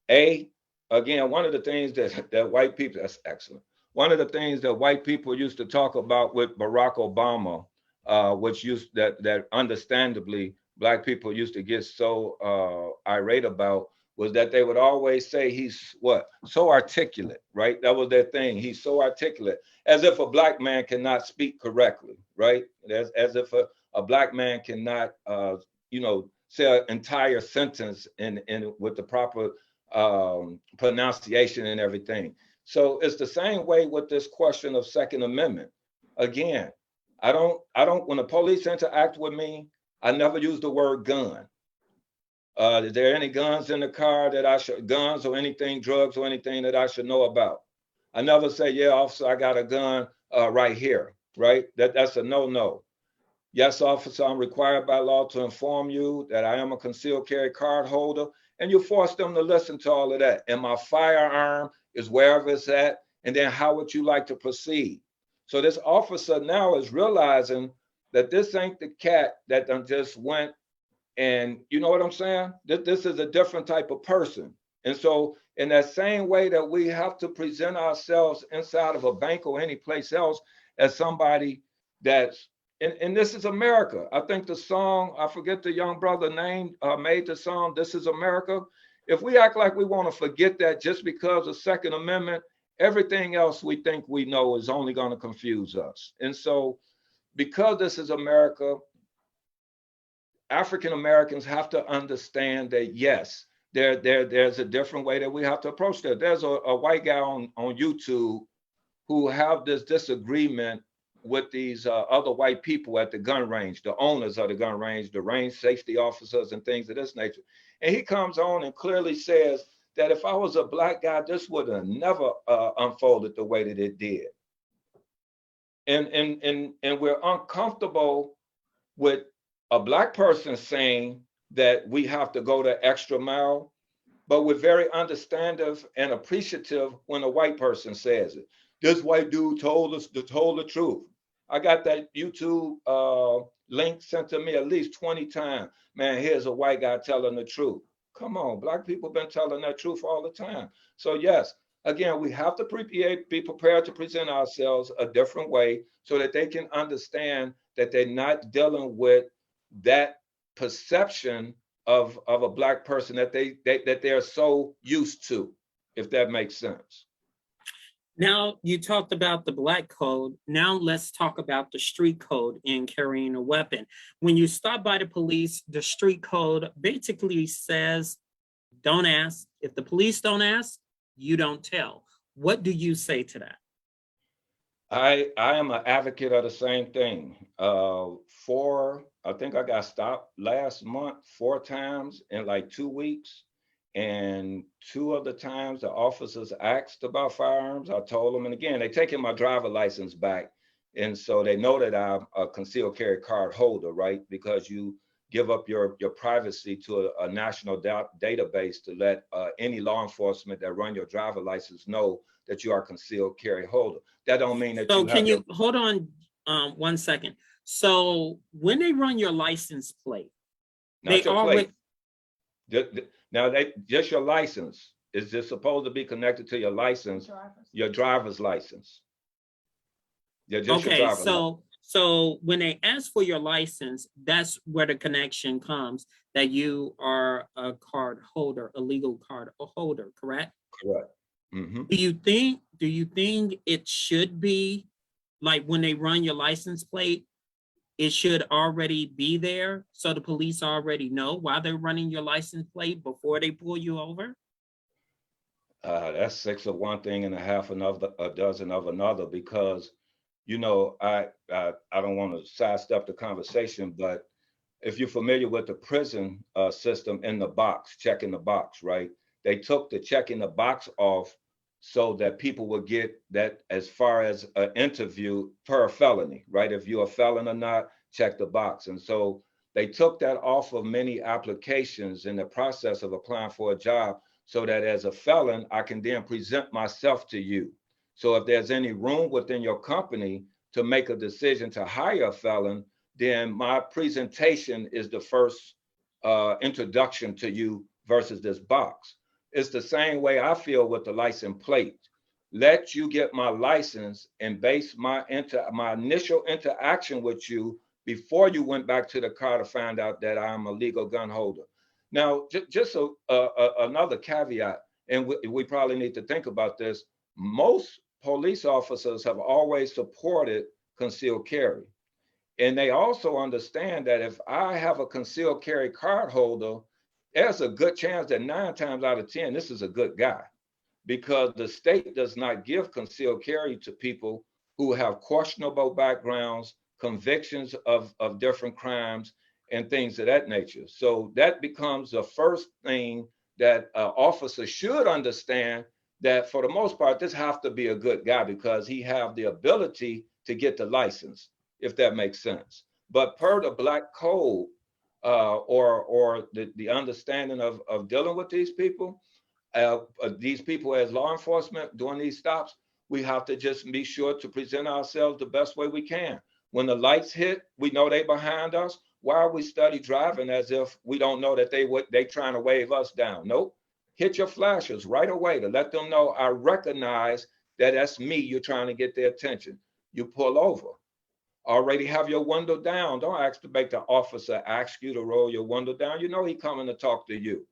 Again, one of the things that white people, that's excellent. One of the things that white people used to talk about with Barack Obama, which used that understandably Black people used to get so irate about, was that they would always say he's what? So articulate, right? That was their thing. He's so articulate, as if a Black man cannot speak correctly, right? As if a Black man cannot, say an entire sentence in with the proper pronunciation and everything. So it's the same way with this question of Second Amendment. Again, I don't, when the police interact with me, I never use the word gun. Is there any guns in the car that I should, guns or anything, drugs or anything that I should know about? I never say, yeah, officer, I got a gun right here, right? That's a no-no. Yes, officer, I'm required by law to inform you that I am a concealed carry card holder, and you force them to listen to all of that. And my firearm is wherever it's at, and then how would you like to proceed? So this officer now is realizing that this ain't the cat that done just went, and you know what I'm saying? This is a different type of person. And so in that same way that we have to present ourselves inside of a bank or any place else as somebody that's, and this is America. I think the song, I forget the young brother name, made the song, This is America. If we act like we want to forget that just because of Second Amendment, everything else we think we know is only going to confuse us. And so because this is America, African Americans have to understand that, yes, there's a different way that we have to approach that. There's a white guy on YouTube who have this disagreement with these other white people at the gun range, the owners of the gun range, the range safety officers and things of this nature. And he comes on and clearly says that if I was a Black guy, this would have never unfolded the way that it did. And we're uncomfortable with a Black person saying that we have to go the extra mile, but we're very understanding and appreciative when a white person says it. This white dude told the truth. I got that YouTube link sent to me at least 20 times. Man, here's a white guy telling the truth. Come on, Black people been telling that truth all the time. So yes, again, we have to be prepared to present ourselves a different way so that they can understand that they're not dealing with that perception of a Black person that they're so used to, if that makes sense. Now, you talked about the Black code. Now let's talk about the street code in carrying a weapon. When you stop by the police, the street code basically says, don't ask. If the police don't ask, you don't tell. What do you say to that? I am an advocate of the same thing. I think I got stopped last month 4 times in like 2 weeks. And 2 of the times the officers asked about firearms, I told them, and again, they taking my driver license back. And so they know that I'm a concealed carry card holder, right? Because you give up your privacy to a national database to let any law enforcement that run your driver license know that you are a concealed carry holder. That don't mean that hold on 1 second. So when they run your license plate, now, just your license is just supposed to be connected to your license, your driver's license. Yeah, just your driver's license. So when they ask for your license, that's where the connection comes that you are a card holder, a legal card holder, correct? Correct. Mm-hmm. Do you think it should be like when they run your license plate, it should already be there so the police already know why they're running your license plate before they pull you over? That's 6 of one thing and a dozen of another, because, you know, I don't want to sidestep the conversation, but if you're familiar with the prison system in the box, checking the box, right? They took the checking the box off so that people would get that as far as an interview per a felony, right? If you're a felon or not, check the box. And so they took that off of many applications in the process of applying for a job so that as a felon, I can then present myself to you. So if there's any room within your company to make a decision to hire a felon, then my presentation is the first introduction to you versus this box. It's the same way I feel with the license plate. Let you get my license and base my initial interaction with you before you went back to the car to find out that I'm a legal gun holder. Now, just another caveat, and we probably need to think about this. Most police officers have always supported concealed carry. And they also understand that if I have a concealed carry card holder, there's a good chance that 9 times out of 10, this is a good guy, because the state does not give concealed carry to people who have questionable backgrounds, convictions of different crimes, and things of that nature. So that becomes the first thing that officers should understand, that for the most part, this has to be a good guy because he have the ability to get the license, if that makes sense. But per the Black Code, or the understanding of dealing with these people as law enforcement doing these stops, we have to just be sure to present ourselves the best way we can. When the lights hit, we know they behind us. Why are we study driving as if we don't know that they trying to wave us down? Nope. Hit your flashers right away to let them know I recognize that that's me. You're trying to get their attention. You pull over. Already have your window down. Don't make the officer ask you to roll your window down. You know he coming to talk to you.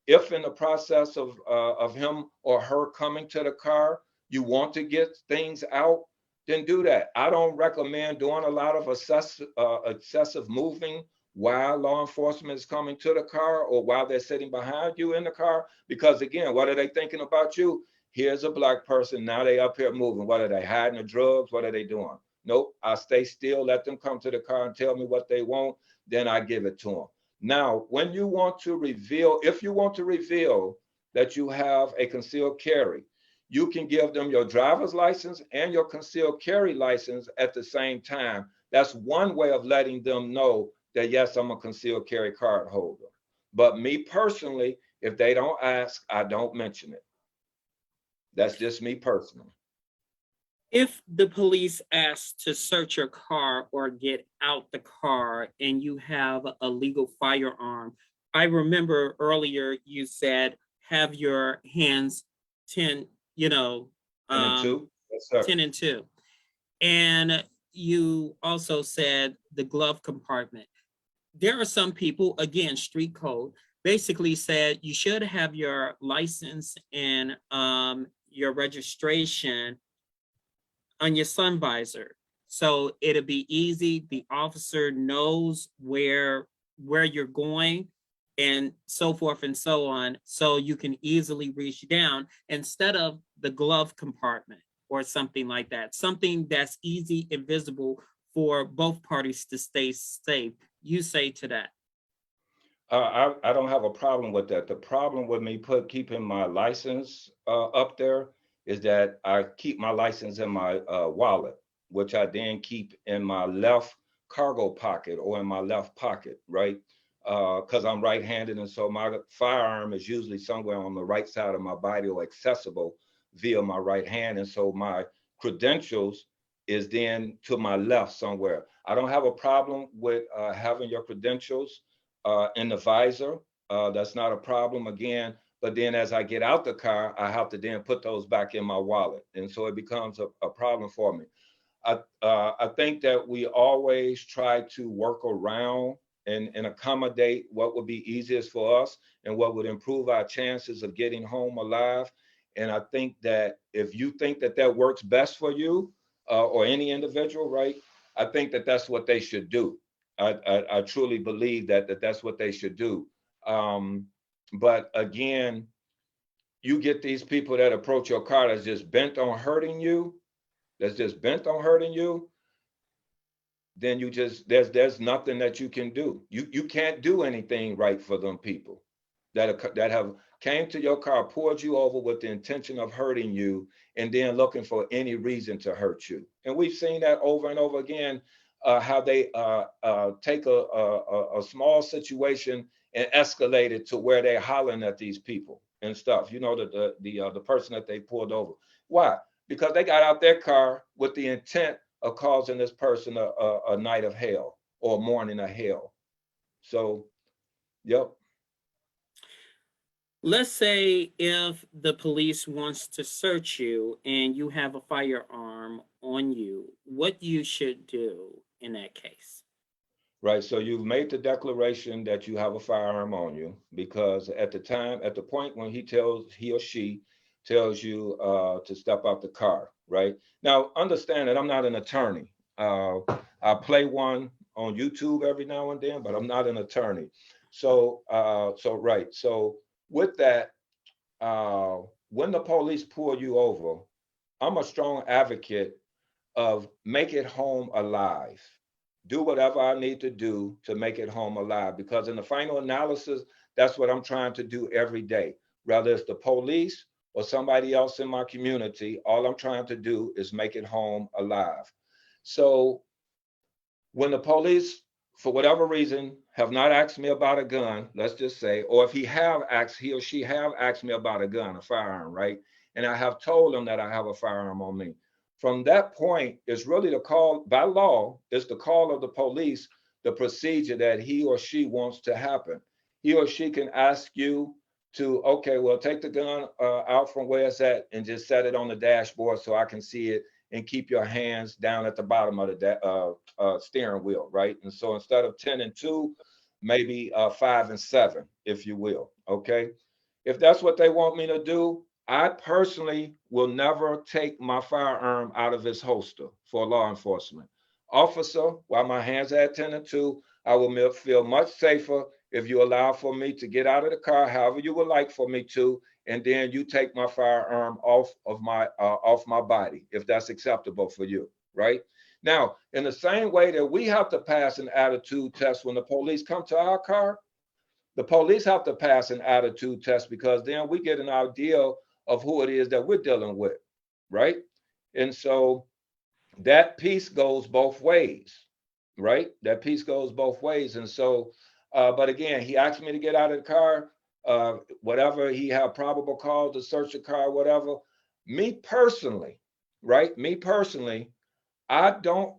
If in the process of him or her coming to the car, you want to get things out, then do that. I don't recommend doing a lot of excessive moving while law enforcement is coming to the car or while they're sitting behind you in the car, because again, what are they thinking about you? Here's a Black person, now they up here moving. What are they hiding the drugs? What are they doing? Nope, I stay still, let them come to the car and tell me what they want, then I give it to them. Now, when you want to reveal, if you want to reveal that you have a concealed carry, you can give them your driver's license and your concealed carry license at the same time. That's one way of letting them know that, yes, I'm a concealed carry card holder. But me personally, if they don't ask, I don't mention it. That's just me personally. If the police ask to search your car or get out the car and you have a legal firearm, I remember earlier you said have your hands 10, 10 and 2. Yes, sir. 10 and 2. And you also said the glove compartment. There are some people, again, street code, basically said you should have your license and your registration on your sun visor, so it'll be easy. The officer knows where you're going, and so forth and so on, so you can easily reach down instead of the glove compartment or something like that. Something that's easy and visible for both parties to stay safe. You say to that? I don't have a problem with that. The problem with me keeping my license up there is that I keep my license in my wallet, which I then keep in my left cargo pocket or in my left pocket, right? Because I'm right-handed, and so my firearm is usually somewhere on the right side of my body or accessible via my right hand, and so my credentials is then to my left somewhere. I don't have a problem with having your credentials in the visor. That's not a problem again. But then as I get out the car, I have to then put those back in my wallet. And so it becomes a problem for me. I think that we always try to work around and accommodate what would be easiest for us and what would improve our chances of getting home alive. And I think that if you think that that works best for you or any individual, right, I think that that's what they should do. I truly believe that that's what they should do. But again, you get these people that approach your car that's just bent on hurting you, then you just there's nothing that you can do. You can't do anything right for them people that have came to your car, poured you over with the intention of hurting you, and then looking for any reason to hurt you. And we've seen that over and over again, how they take a small situation and escalate it to where they're hollering at these people and stuff. You know, the person that they pulled over. Why? because they got out their car with the intent of causing this person a night of hell or a morning of hell. So, yep. Let's say if the police wants to search you and you have a firearm on you, what you should do in that case? Right. So you've made the declaration that you have a firearm on you, because at the point when he or she tells you to step out the car, right? Now, understand that I'm not an attorney. I play one on YouTube every now and then, but I'm not an attorney. So, right. So with that, when the police pull you over, I'm a strong advocate of make it home alive. Do whatever I need to do to make it home alive, because in the final analysis, that's what I'm trying to do every day. Whether it's the police or somebody else in my community, all I'm trying to do is make it home alive. So when the police, for whatever reason, have not asked me about a gun, let's just say, or if he or she have asked me about a gun, a firearm, right? And I have told them that I have a firearm on me. From that point, it's really the call, by law, it's the call of the police, the procedure that he or she wants to happen. He or she can ask you to, okay, well, take the gun out from where it's at and just set it on the dashboard so I can see it, and keep your hands down at the bottom of the steering wheel, right? And so instead of 10 and 2, maybe 5 and 7, if you will, okay? If that's what they want me to do, I personally will never take my firearm out of its holster for law enforcement. Officer, while my hands are at 10 and 2, I will feel much safer if you allow for me to get out of the car, however you would like for me to, and then you take my firearm off my body, if that's acceptable for you, right? Now, in the same way that we have to pass an attitude test when the police come to our car, the police have to pass an attitude test, because then we get an idea of who it is that we're dealing with, right? And so that piece goes both ways, right? That piece goes both ways. And so, but again, he asked me to get out of the car, whatever he had probable cause to search the car, whatever. Me personally, right? Me personally, I don't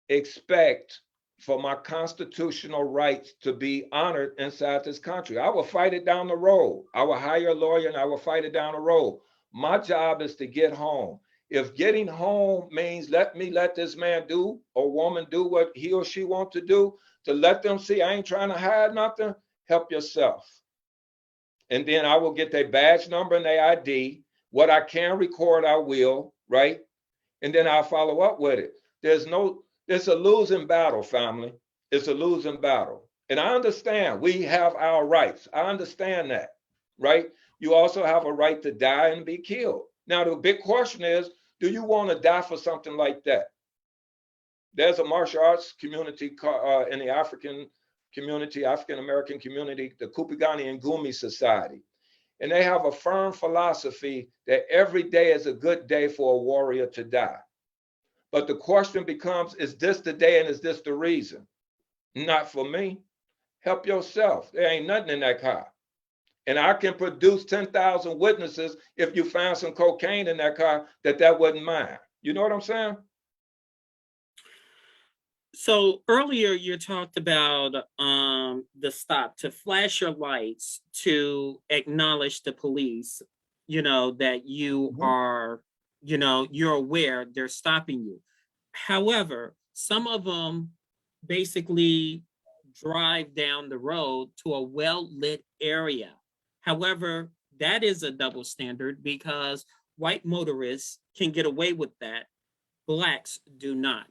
expect for my constitutional rights to be honored inside this country. I will fight it down the road. I will hire a lawyer and I will fight it down the road. My job is to get home. If getting home means let this man do or woman do what he or she wants to do, to let them see I ain't trying to hide nothing, help yourself. And then I will get their badge number and their ID. What I can record, I will, right? And then I'll follow up with it. It's a losing battle, family. It's a losing battle. And I understand we have our rights. I understand that, right? You also have a right to die and be killed. Now, the big question is, do you want to die for something like that? There's a martial arts community in the African American community, the Kupigani and Gumi Society. And they have a firm philosophy that every day is a good day for a warrior to die. But the question becomes, is this the day and is this the reason? Not for me. Help yourself. There ain't nothing in that car. And I can produce 10,000 witnesses if you found some cocaine in that car that wasn't mine. You know what I'm saying? So earlier you talked about the stop, to flash your lights to acknowledge the police, that you are, you're aware they're stopping you. However, some of them basically drive down the road to a well-lit area. However, that is a double standard, because white motorists can get away with that. Blacks do not.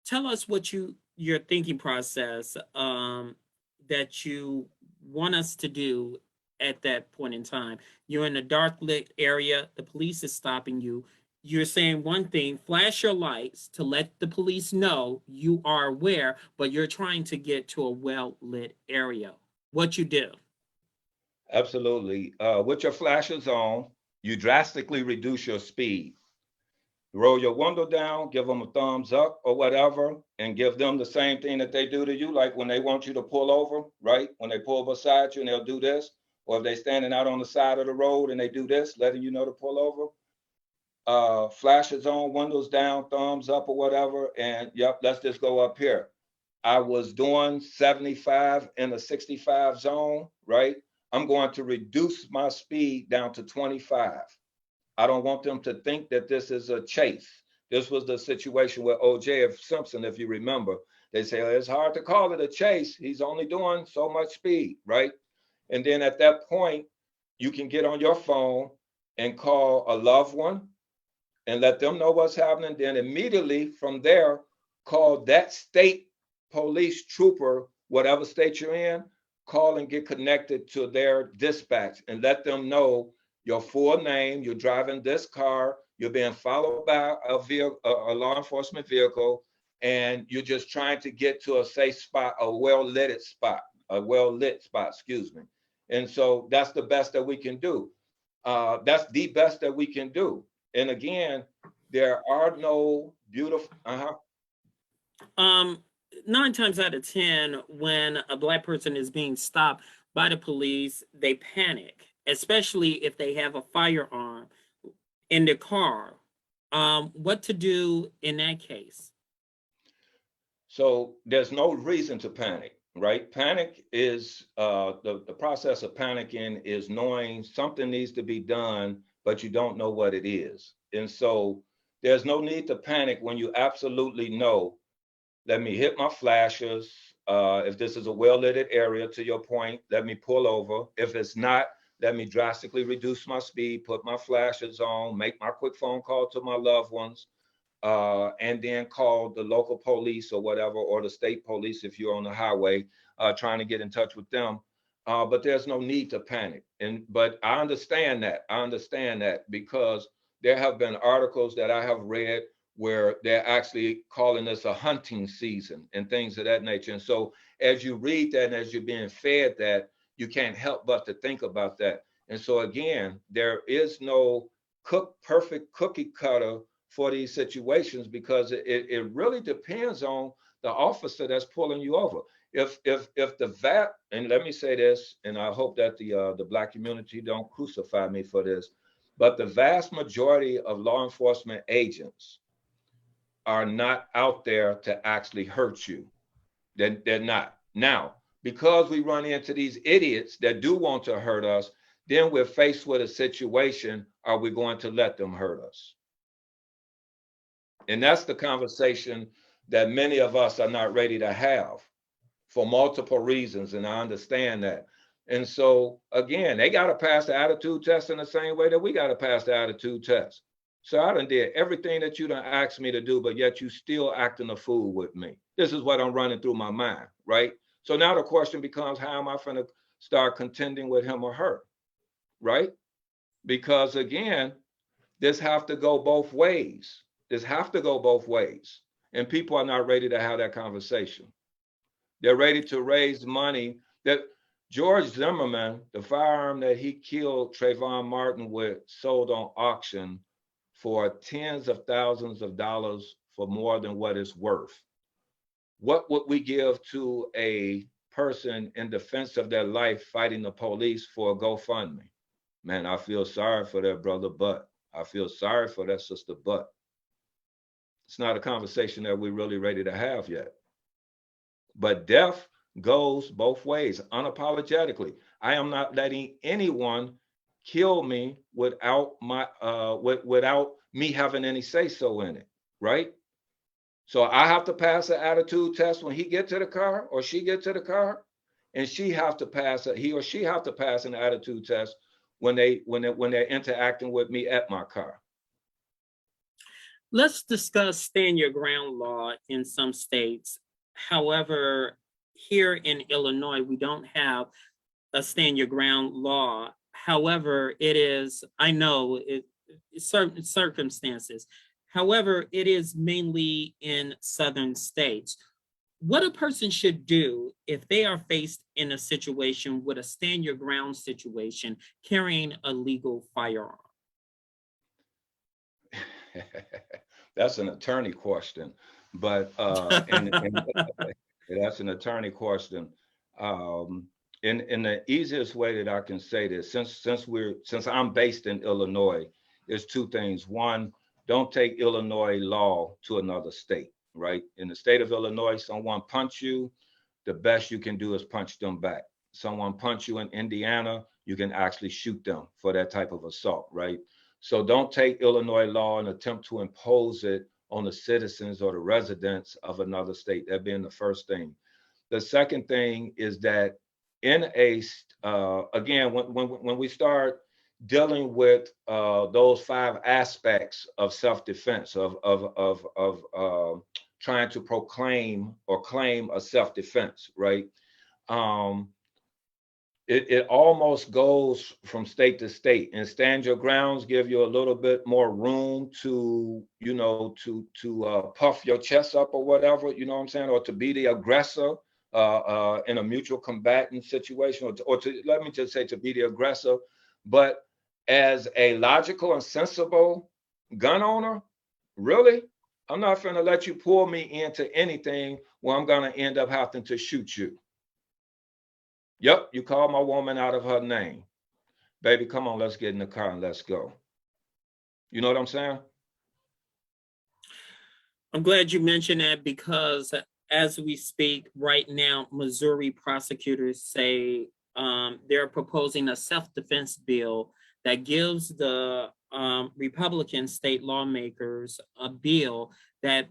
Tell us what your thinking process that you want us to do at that point in time. You're in a dark lit area. The police is stopping you. You're saying one thing, flash your lights to let the police know you are aware, but you're trying to get to a well-lit area. What you do? Absolutely. With your flashers on, you drastically reduce your speed. Roll your window down, give them a thumbs up or whatever, and give them the same thing that they do to you, like when they want you to pull over, right? When they pull beside you and they'll do this, or if they're standing out on the side of the road and they do this, letting you know to pull over. flashes on, windows down, thumbs up or whatever, and yep, let's just go up here. I was doing 75 in a 65 zone, right? I'm going to reduce my speed down to 25. I don't want them to think that this is a chase. This was the situation with O.J. Simpson, if you remember. They say, it's hard to call it a chase. He's only doing so much speed, right? And then at that point, you can get on your phone and call a loved one and let them know what's happening. Then immediately from there, call that state police trooper, whatever state you're in, call and get connected to their dispatch and let them know your full name, you're driving this car, you're being followed by a law enforcement vehicle, and you're just trying to get to a safe spot, a well-lit spot, excuse me. And so that's the best that we can do. That's the best that we can do. And again, there are no beautiful, 9 times out of 10, when a Black person is being stopped by the police, they panic, especially if they have a firearm in the car. What to do in that case? So there's no reason to panic, right? Panic is the process of panicking is knowing something needs to be done, but you don't know what it is. And so there's no need to panic when you absolutely know, let me hit my flashers. If this is a well-lit area, to your point, let me pull over. If it's not, let me drastically reduce my speed, put my flashers on, make my quick phone call to my loved ones, and then call the local police or whatever, or the state police if you're on the highway, trying to get in touch with them. But there's no need to panic. But I understand that. I understand that because there have been articles that I have read where they're actually calling this a hunting season and things of that nature. And so as you read that and as you're being fed that, you can't help but to think about that. And so again, there is no perfect cookie cutter for these situations because it really depends on the officer that's pulling you over. If the VAT, and let me say this, and I hope that the Black community don't crucify me for this, but the vast majority of law enforcement agents are not out there to actually hurt you. They're not. Now, because we run into these idiots that do want to hurt us, then we're faced with a situation, are we going to let them hurt us? And that's the conversation that many of us are not ready to have for multiple reasons, and I understand that. And so, again, they got to pass the attitude test in the same way that we got to pass the attitude test. So I done did everything that you done asked me to do, but yet you still acting a fool with me. This is what I'm running through my mind, right? So now the question becomes, how am I going to start contending with him or her, right? Because again, this have to go both ways. This have to go both ways. And people are not ready to have that conversation. They're ready to raise money. That George Zimmerman, the firearm that he killed Trayvon Martin with, sold on auction for tens of thousands of dollars for more than what it's worth. What would we give to a person in defense of their life fighting the police for a GoFundMe? Man, I feel sorry for that brother, but I feel sorry for that sister, but it's not a conversation that we're really ready to have yet. But death goes both ways, unapologetically. I am not letting anyone kill me without me having any say so in it, right? So I have to pass an attitude test when he get to the car or she get to the car, and he or she have to pass an attitude test when they're interacting with me at my car. Let's discuss stand your ground law in some states. However, here in Illinois, we don't have a stand your ground law. However, it is, I know, certain circumstances. However, it is mainly in southern states. What a person should do if they are faced in a situation with a stand your ground situation, carrying a legal firearm? That's an attorney question, but and that's an attorney question. In the easiest way that I can say this, since I'm based in Illinois, is two things. One, don't take Illinois law to another state, right? In the state of Illinois, someone punch you, the best you can do is punch them back. Someone punch you in Indiana, you can actually shoot them for that type of assault, right? So don't take Illinois law and attempt to impose it on the citizens or the residents of another state. That being the first thing. The second thing is that in a again, when we start dealing with those five aspects of self-defense, of trying to proclaim or claim a self-defense, right? It almost goes from state to state, and stand your grounds give you a little bit more room to, you know, to puff your chest up or whatever, you know what I'm saying, or to be the aggressor in a mutual combatant situation, or to let me just say to be the aggressor. But as a logical and sensible gun owner, really, I'm not going to let you pull me into anything where I'm going to end up having to shoot you. Yep, you called my woman out of her name. Baby, come on, let's get in the car and let's go. You know what I'm saying? I'm glad you mentioned that, because as we speak right now, Missouri prosecutors say they're proposing a self-defense bill that gives the Republican state lawmakers a bill that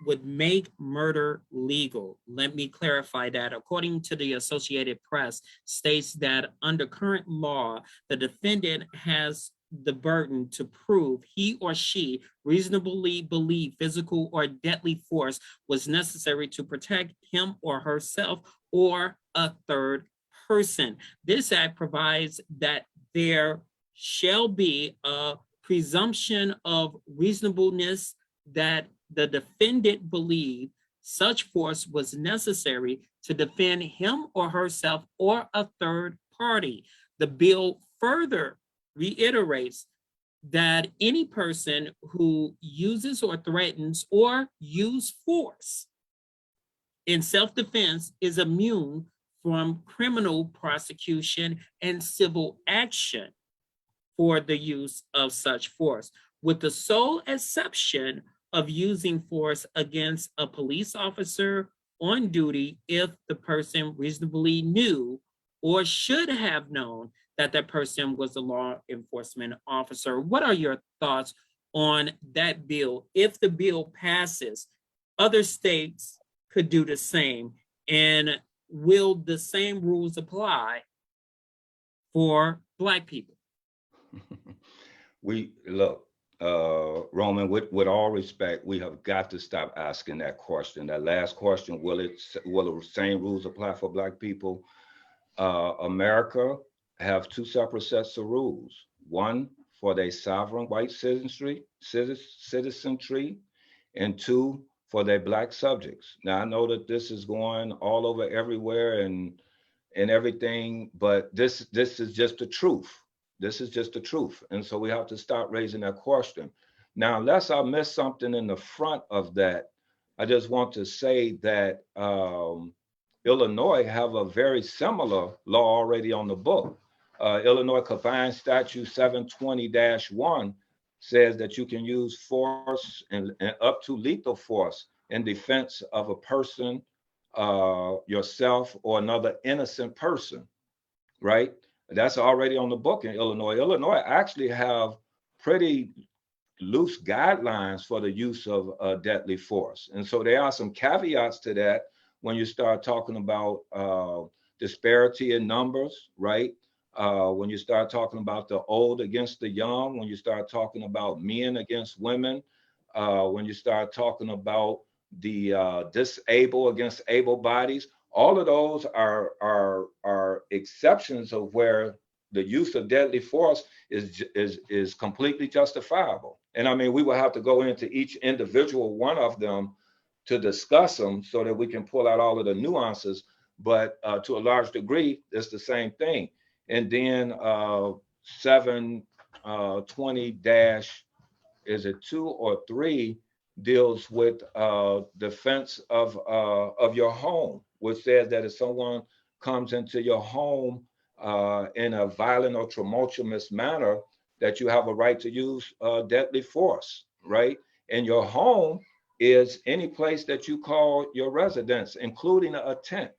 would make murder legal. Let me clarify that. According to the Associated Press, states that under current law, the defendant has the burden to prove he or she reasonably believed physical or deadly force was necessary to protect him or herself or a third person. This act provides that there shall be a presumption of reasonableness that the defendant believed such force was necessary to defend him or herself or a third party. The bill further reiterates that any person who uses or threatens or use force in self-defense is immune from criminal prosecution and civil action for the use of such force, with the sole exception of using force against a police officer on duty if the person reasonably knew or should have known that that person was a law enforcement officer. What are your thoughts on that bill? If the bill passes, other states could do the same, and will the same rules apply for Black people? We look, Roman, with all respect, we have got to stop asking that question. That last question, will the same rules apply for Black people? America have two separate sets of rules. One for their sovereign white citizenry, and two for their Black subjects. Now, I know that this is going all over everywhere and everything, but this is just the truth. This is just the truth. And so we have to start raising that question. Now, unless I missed something in the front of that, I just want to say that Illinois have a very similar law already on the book. Illinois Combined Statute 720-1 says that you can use force and up to lethal force in defense of a person, yourself, or another innocent person, right? That's already on the book in Illinois. Illinois actually have pretty loose guidelines for the use of deadly force. And so there are some caveats to that when you start talking about disparity in numbers, right? When you start talking about the old against the young, when you start talking about men against women, when you start talking about the disabled against able bodies, all of those are exceptions of where the use of deadly force is completely justifiable. And I mean, we will have to go into each individual one of them to discuss them so that we can pull out all of the nuances. But to a large degree, it's the same thing. And then 720- is it 2 or 3 deals with defense of your home, which says that if someone comes into your home in a violent or tumultuous manner, that you have a right to use deadly force, right? And your home is any place that you call your residence, including a tent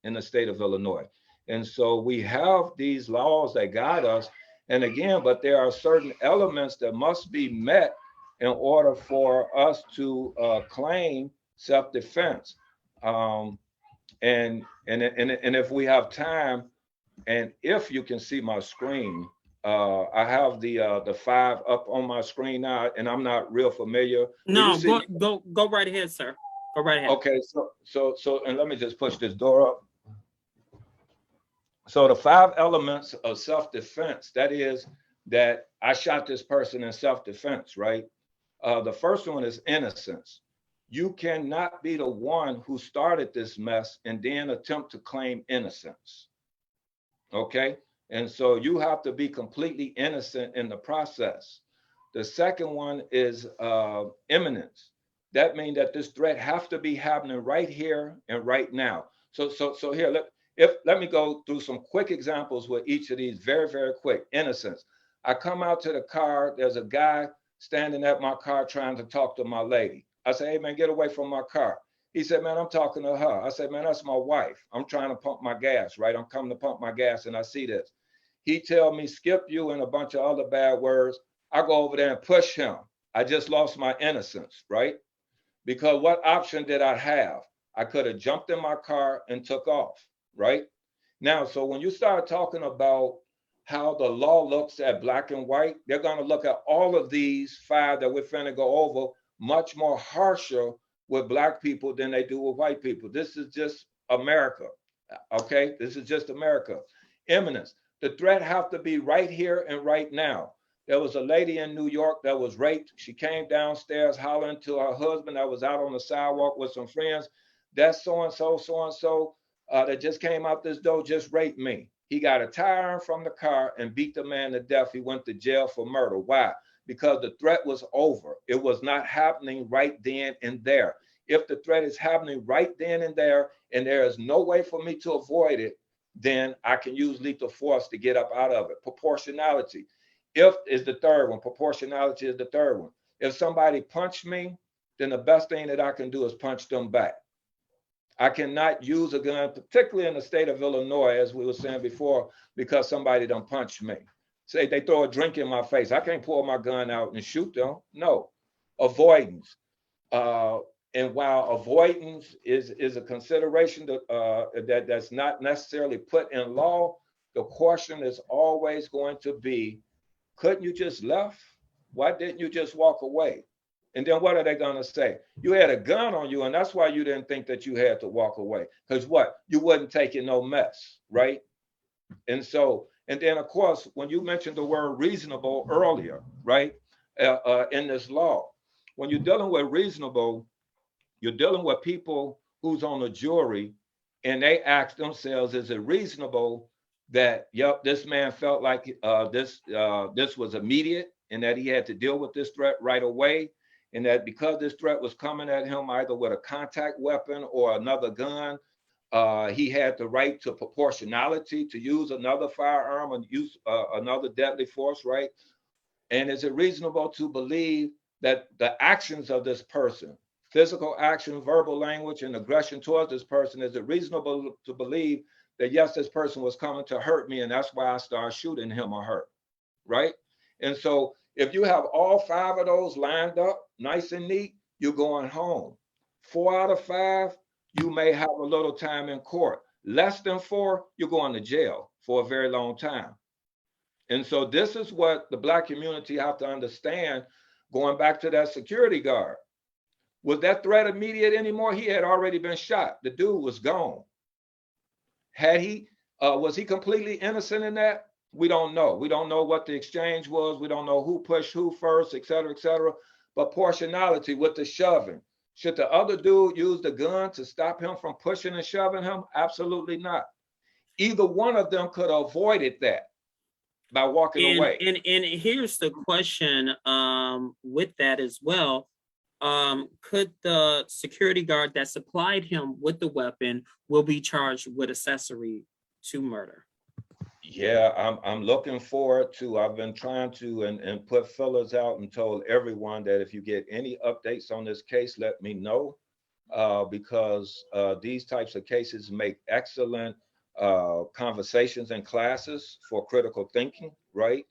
in the state of Illinois. And so we have these laws that guide us. And again, but there are certain elements that must be met in order for us to claim self-defense. And if we have time, and if you can see my screen, I have the 5 up on my screen now, and I'm not real familiar. No, go right ahead, sir. Go right ahead. Okay, so, and let me just push this door up. So the 5 elements of self-defense, that is, that I shot this person in self-defense, right? The first one is innocence. You cannot be the one who started this mess and then attempt to claim innocence. Okay? And so you have to be completely innocent in the process. The second one is imminence. That means that this threat has to be happening right here and right now. So here, let me go through some quick examples with each of these, very, very quick. Innocence. I come out to the car, there's a guy standing at my car trying to talk to my lady. I say, hey man, get away from my car. He said, man, I'm talking to her. I said, man, that's my wife. I'm trying to pump my gas, right? I'm coming to pump my gas and I see this. He tell me, skip you and a bunch of other bad words. I go over there and push him. I just lost my innocence, right? Because what option did I have? I could have jumped in my car and took off, right? Now, so when you start talking about how the law looks at black and white, they're going to look at all of these 5 that we're finna go over much more harsher with black people than they do with white people. This is just America, okay? This is just America. Imminence. The threat have to be right here and right now. There was a lady in New York that was raped. She came downstairs hollering to her husband that was out on the sidewalk with some friends. That's so-and-so that just came out this door just raped me. He got a tire iron from the car and beat the man to death. He went to jail for murder. Why? Because the threat was over. It was not happening right then and there. If the threat is happening right then and there is no way for me to avoid it, then I can use lethal force to get up out of it. Proportionality. If is the third one. Proportionality is the third one. If somebody punched me, then the best thing that I can do is punch them back. I cannot use a gun, particularly in the state of Illinois, as we were saying before, because somebody done punched me. Say they throw a drink in my face. I can't pull my gun out and shoot them. No. Avoidance. And while avoidance is a consideration that's not necessarily put in law, the question is always going to be, couldn't you just left? Why didn't you just walk away? And then what are they going to say? You had a gun on you, and that's why you didn't think that you had to walk away. Because what? You wasn't taking no mess, right? And so, and then, of course, when you mentioned the word reasonable earlier, right, in this law, when you're dealing with reasonable, you're dealing with people who's on a jury, and they ask themselves, is it reasonable that, yep, this man felt like this was immediate and that he had to deal with this threat right away, and that because this threat was coming at him either with a contact weapon or another gun, he had the right to proportionality to use another firearm and use another deadly force, right? And is it reasonable to believe that the actions of this person, physical action, verbal language, and aggression towards this person, is it reasonable to believe that, yes, this person was coming to hurt me, and that's why I started shooting him or her, right? And so if you have all 5 of those lined up, nice and neat, you're going home. 4 out of 5, you may have a little time in court. Less than 4, you're going to jail for a very long time. And so this is what the Black community have to understand, going back to that security guard. Was that threat immediate anymore? He had already been shot. The dude was gone. Had he, was he completely innocent in that? We don't know. We don't know what the exchange was. We don't know who pushed who first, et cetera, et cetera. But proportionality with the shoving. Should the other dude use the gun to stop him from pushing and shoving him? Absolutely not. Either one of them could have avoided that by walking away. And here's the question with that as well. Could the security guard that supplied him with the weapon will be charged with accessory to murder? Yeah, I'm looking forward to. I've been trying to and put fillers out and told everyone that if you get any updates on this case, let me know, because these types of cases make excellent conversations in classes for critical thinking, right?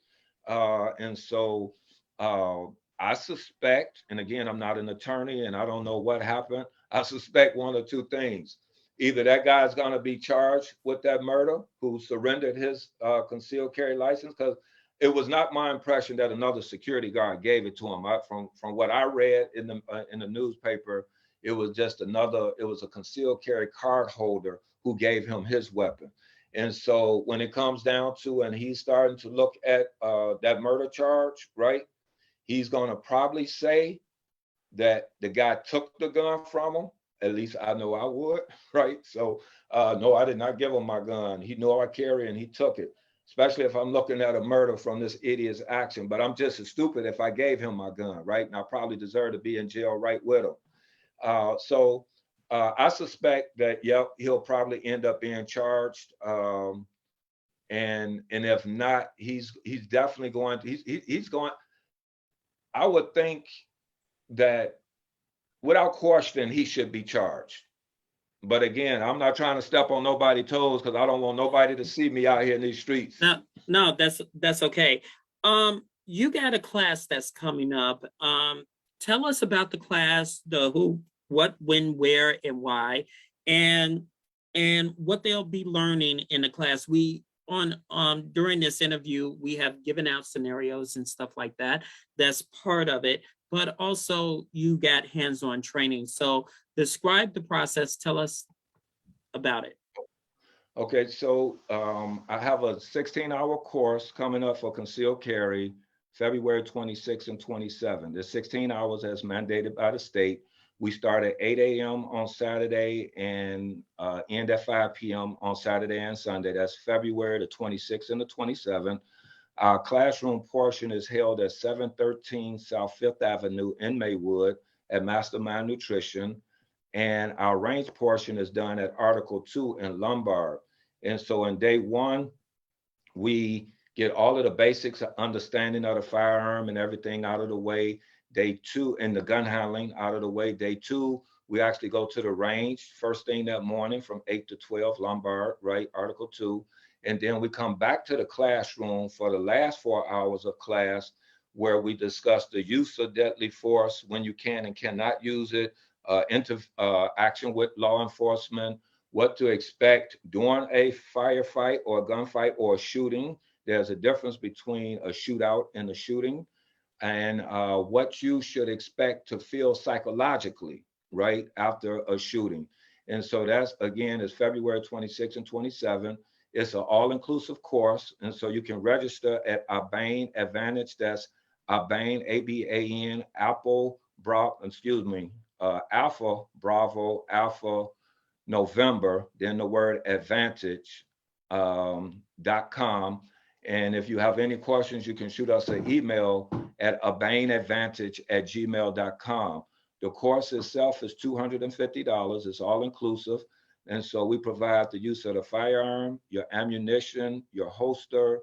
And so uh, I suspect, and again, I'm not an attorney and I don't know what happened. I suspect one or two things. Either that guy's going to be charged with that murder who surrendered his concealed carry license, because it was not my impression that another security guard gave it to him. From what I read in the newspaper, it was just another. It was a concealed carry card holder who gave him his weapon. And so when it comes down to, and he's starting to look at that murder charge, right? He's going to probably say that the guy took the gun from him. At least I know I would, right? So, no, I did not give him my gun. He knew I carry and he took it, especially if I'm looking at a murder from this idiot's action. But I'm just as stupid if I gave him my gun, right? And I probably deserve to be in jail right with him. I suspect that, yep, he'll probably end up being charged. And if not, he's definitely going to, he's going, I would think that without question, he should be charged. But again, I'm not trying to step on nobody's toes because I don't want nobody to see me out here in these streets. No, that's okay. You got a class that's coming up. Tell us about the class, the who, what, when, where, and why, and what they'll be learning in the class. We on during this interview, we have given out scenarios and stuff like that. That's part of it, but also you got hands-on training. So describe the process. Tell us about it. Okay, so I have a 16-hour course coming up for concealed carry, February 26 and 27. The 16 hours as mandated by the state. We start at 8 a.m. on Saturday and end at 5 p.m. on Saturday and Sunday. That's February the 26th and the 27th. Our classroom portion is held at 713 South Fifth Avenue in Maywood at Mastermind Nutrition. And our range portion is done at Article 2 in Lombard. And so in day one, we get all of the basics of understanding of the firearm and everything out of the way. Day two, and the gun handling out of the way. Day two, we actually go to the range first thing that morning from 8 to 12, Lombard, right, Article 2. And then we come back to the classroom for the last 4 hours of class, where we discuss the use of deadly force, when you can and cannot use it, action with law enforcement, what to expect during a firefight or a gunfight or a shooting. There's a difference between a shootout and a shooting, and what you should expect to feel psychologically, right, after a shooting. And so that's, again, is February 26 and 27. It's an all-inclusive course, and so you can register at Urbane Advantage. That's Urbane, ABAN, Alpha Bravo Alpha November, then the word advantage .com. And if you have any questions, you can shoot us an email at urbaneadvantage@gmail.com. The course itself is $250. It's all inclusive. And so we provide the use of the firearm, your ammunition, your holster,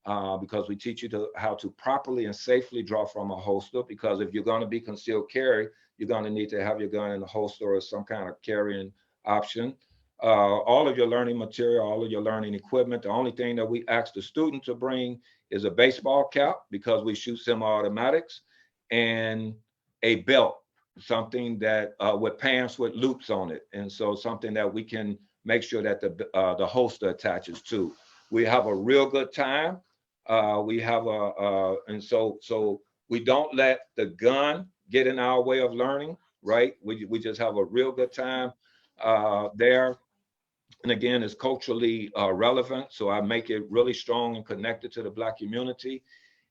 because we teach you how to properly and safely draw from a holster. Because if you're going to be concealed carry, you're going to need to have your gun in a holster or some kind of carrying option. All of your learning material, all of your learning equipment. The only thing that we ask the student to bring is a baseball cap, because we shoot semi-automatics, and a belt, something that with pants with loops on it. And so something that we can make sure that the holster attaches to. We have a real good time. And so we don't let the gun get in our way of learning, right? We just have a real good time there. And again, it's culturally relevant. So I make it really strong and connected to the Black community.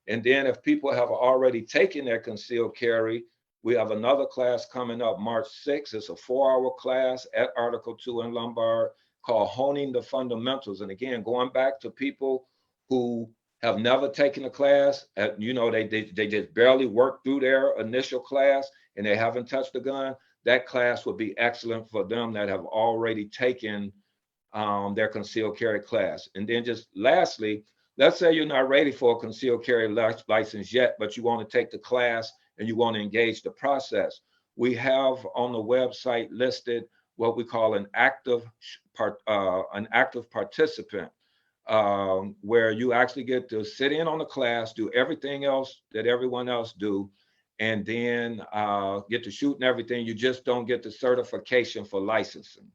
And then if people have already taken their concealed carry, we have another class coming up March 6th. It's a 4-hour class at Article 2 in Lombard called Honing the Fundamentals. And again, going back to people who have never taken a class, they just barely worked through their initial class and they haven't touched the gun. That class would be excellent for them that have already taken their concealed carry class. And then just lastly, let's say you're not ready for a concealed carry license yet, but you want to take the class and you want to engage the process. We have on the website listed what we call an active participant, where you actually get to sit in on the class, do everything else that everyone else do, and then get to shoot and everything. You just don't get the certification for licensing.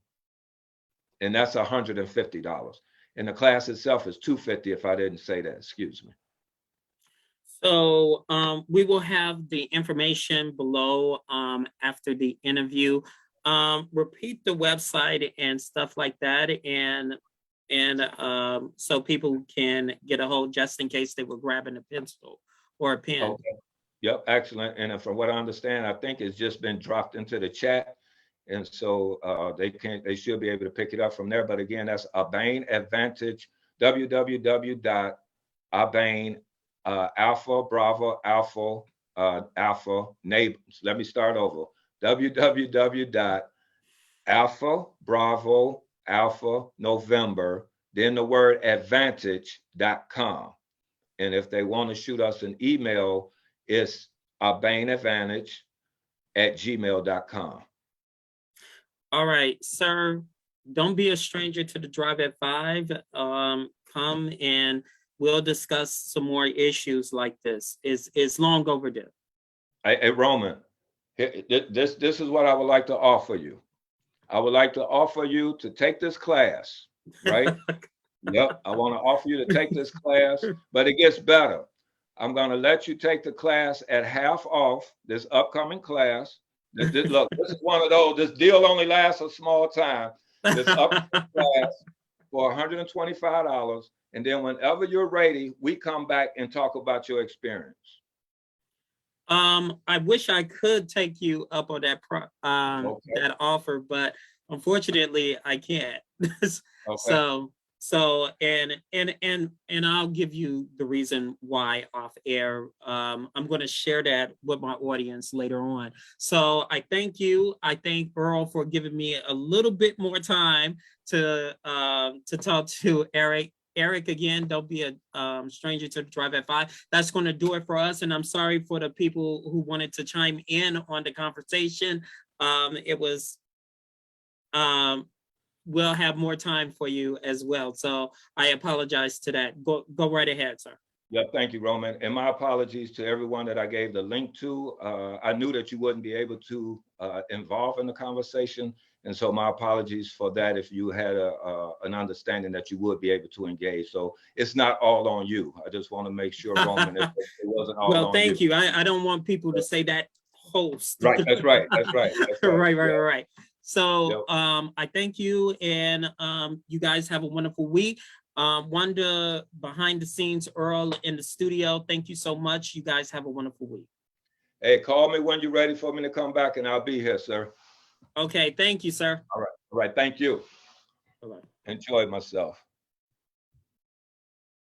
And that's $150. And the class itself is $250 if I didn't say that, excuse me. So we will have the information below after the interview. Repeat the website and stuff like that, and so people can get a hold just in case they were grabbing a pencil or a pen. Okay. Yep, excellent. And from what I understand, I think it's just been dropped into the chat. And so they should be able to pick it up from there. But again, that's Urbane Advantage, www.urbane Alpha Bravo Alpha Alpha neighbors. Let me start over. www.alpha Bravo Alpha November, then the word advantage.com. And if they want to shoot us an email, it's urbaneadvantage@gmail.com. All right, sir. Don't be a stranger to the Drive at 5. Come and we'll discuss some more issues like this. It's long overdue. Hey, Roman, this is what I would like to offer you. I would like to offer you to take this class, right? Yep, I want to offer you to take this class, but it gets better. I'm going to let you take the class at half off, this upcoming class. Look, this is one of those, this deal only lasts a small time. This upcoming class for $125. And then whenever you're ready, we come back and talk about your experience. I wish I could take you up on that that offer, but unfortunately I can't. Okay. So and I'll give you the reason why off air. I'm going to share that with my audience later on. So I thank you. I thank Earl for giving me a little bit more time to talk to Eric. Eric, again, don't be a stranger to the Drive at 5. That's going to do it for us. And I'm sorry for the people who wanted to chime in on the conversation. It was, we'll have more time for you as well. So I apologize to that. Go right ahead, sir. Yeah, thank you, Roman. And my apologies to everyone that I gave the link to. I knew that you wouldn't be able to involve in the conversation. And so my apologies for that if you had an understanding that you would be able to engage. So it's not all on you. I just want to make sure, Roman, it wasn't all on you. Well, thank you. I don't want people to say that host. Right, that's right. That's right. That's right. Right. So I thank you, and you guys have a wonderful week. Wanda behind the scenes, Earl in the studio, thank you so much. You guys have a wonderful week. Hey, call me when you're ready for me to come back, and I'll be here, sir. Okay, thank you, sir. All right. Thank you. Bye-bye. Enjoy myself.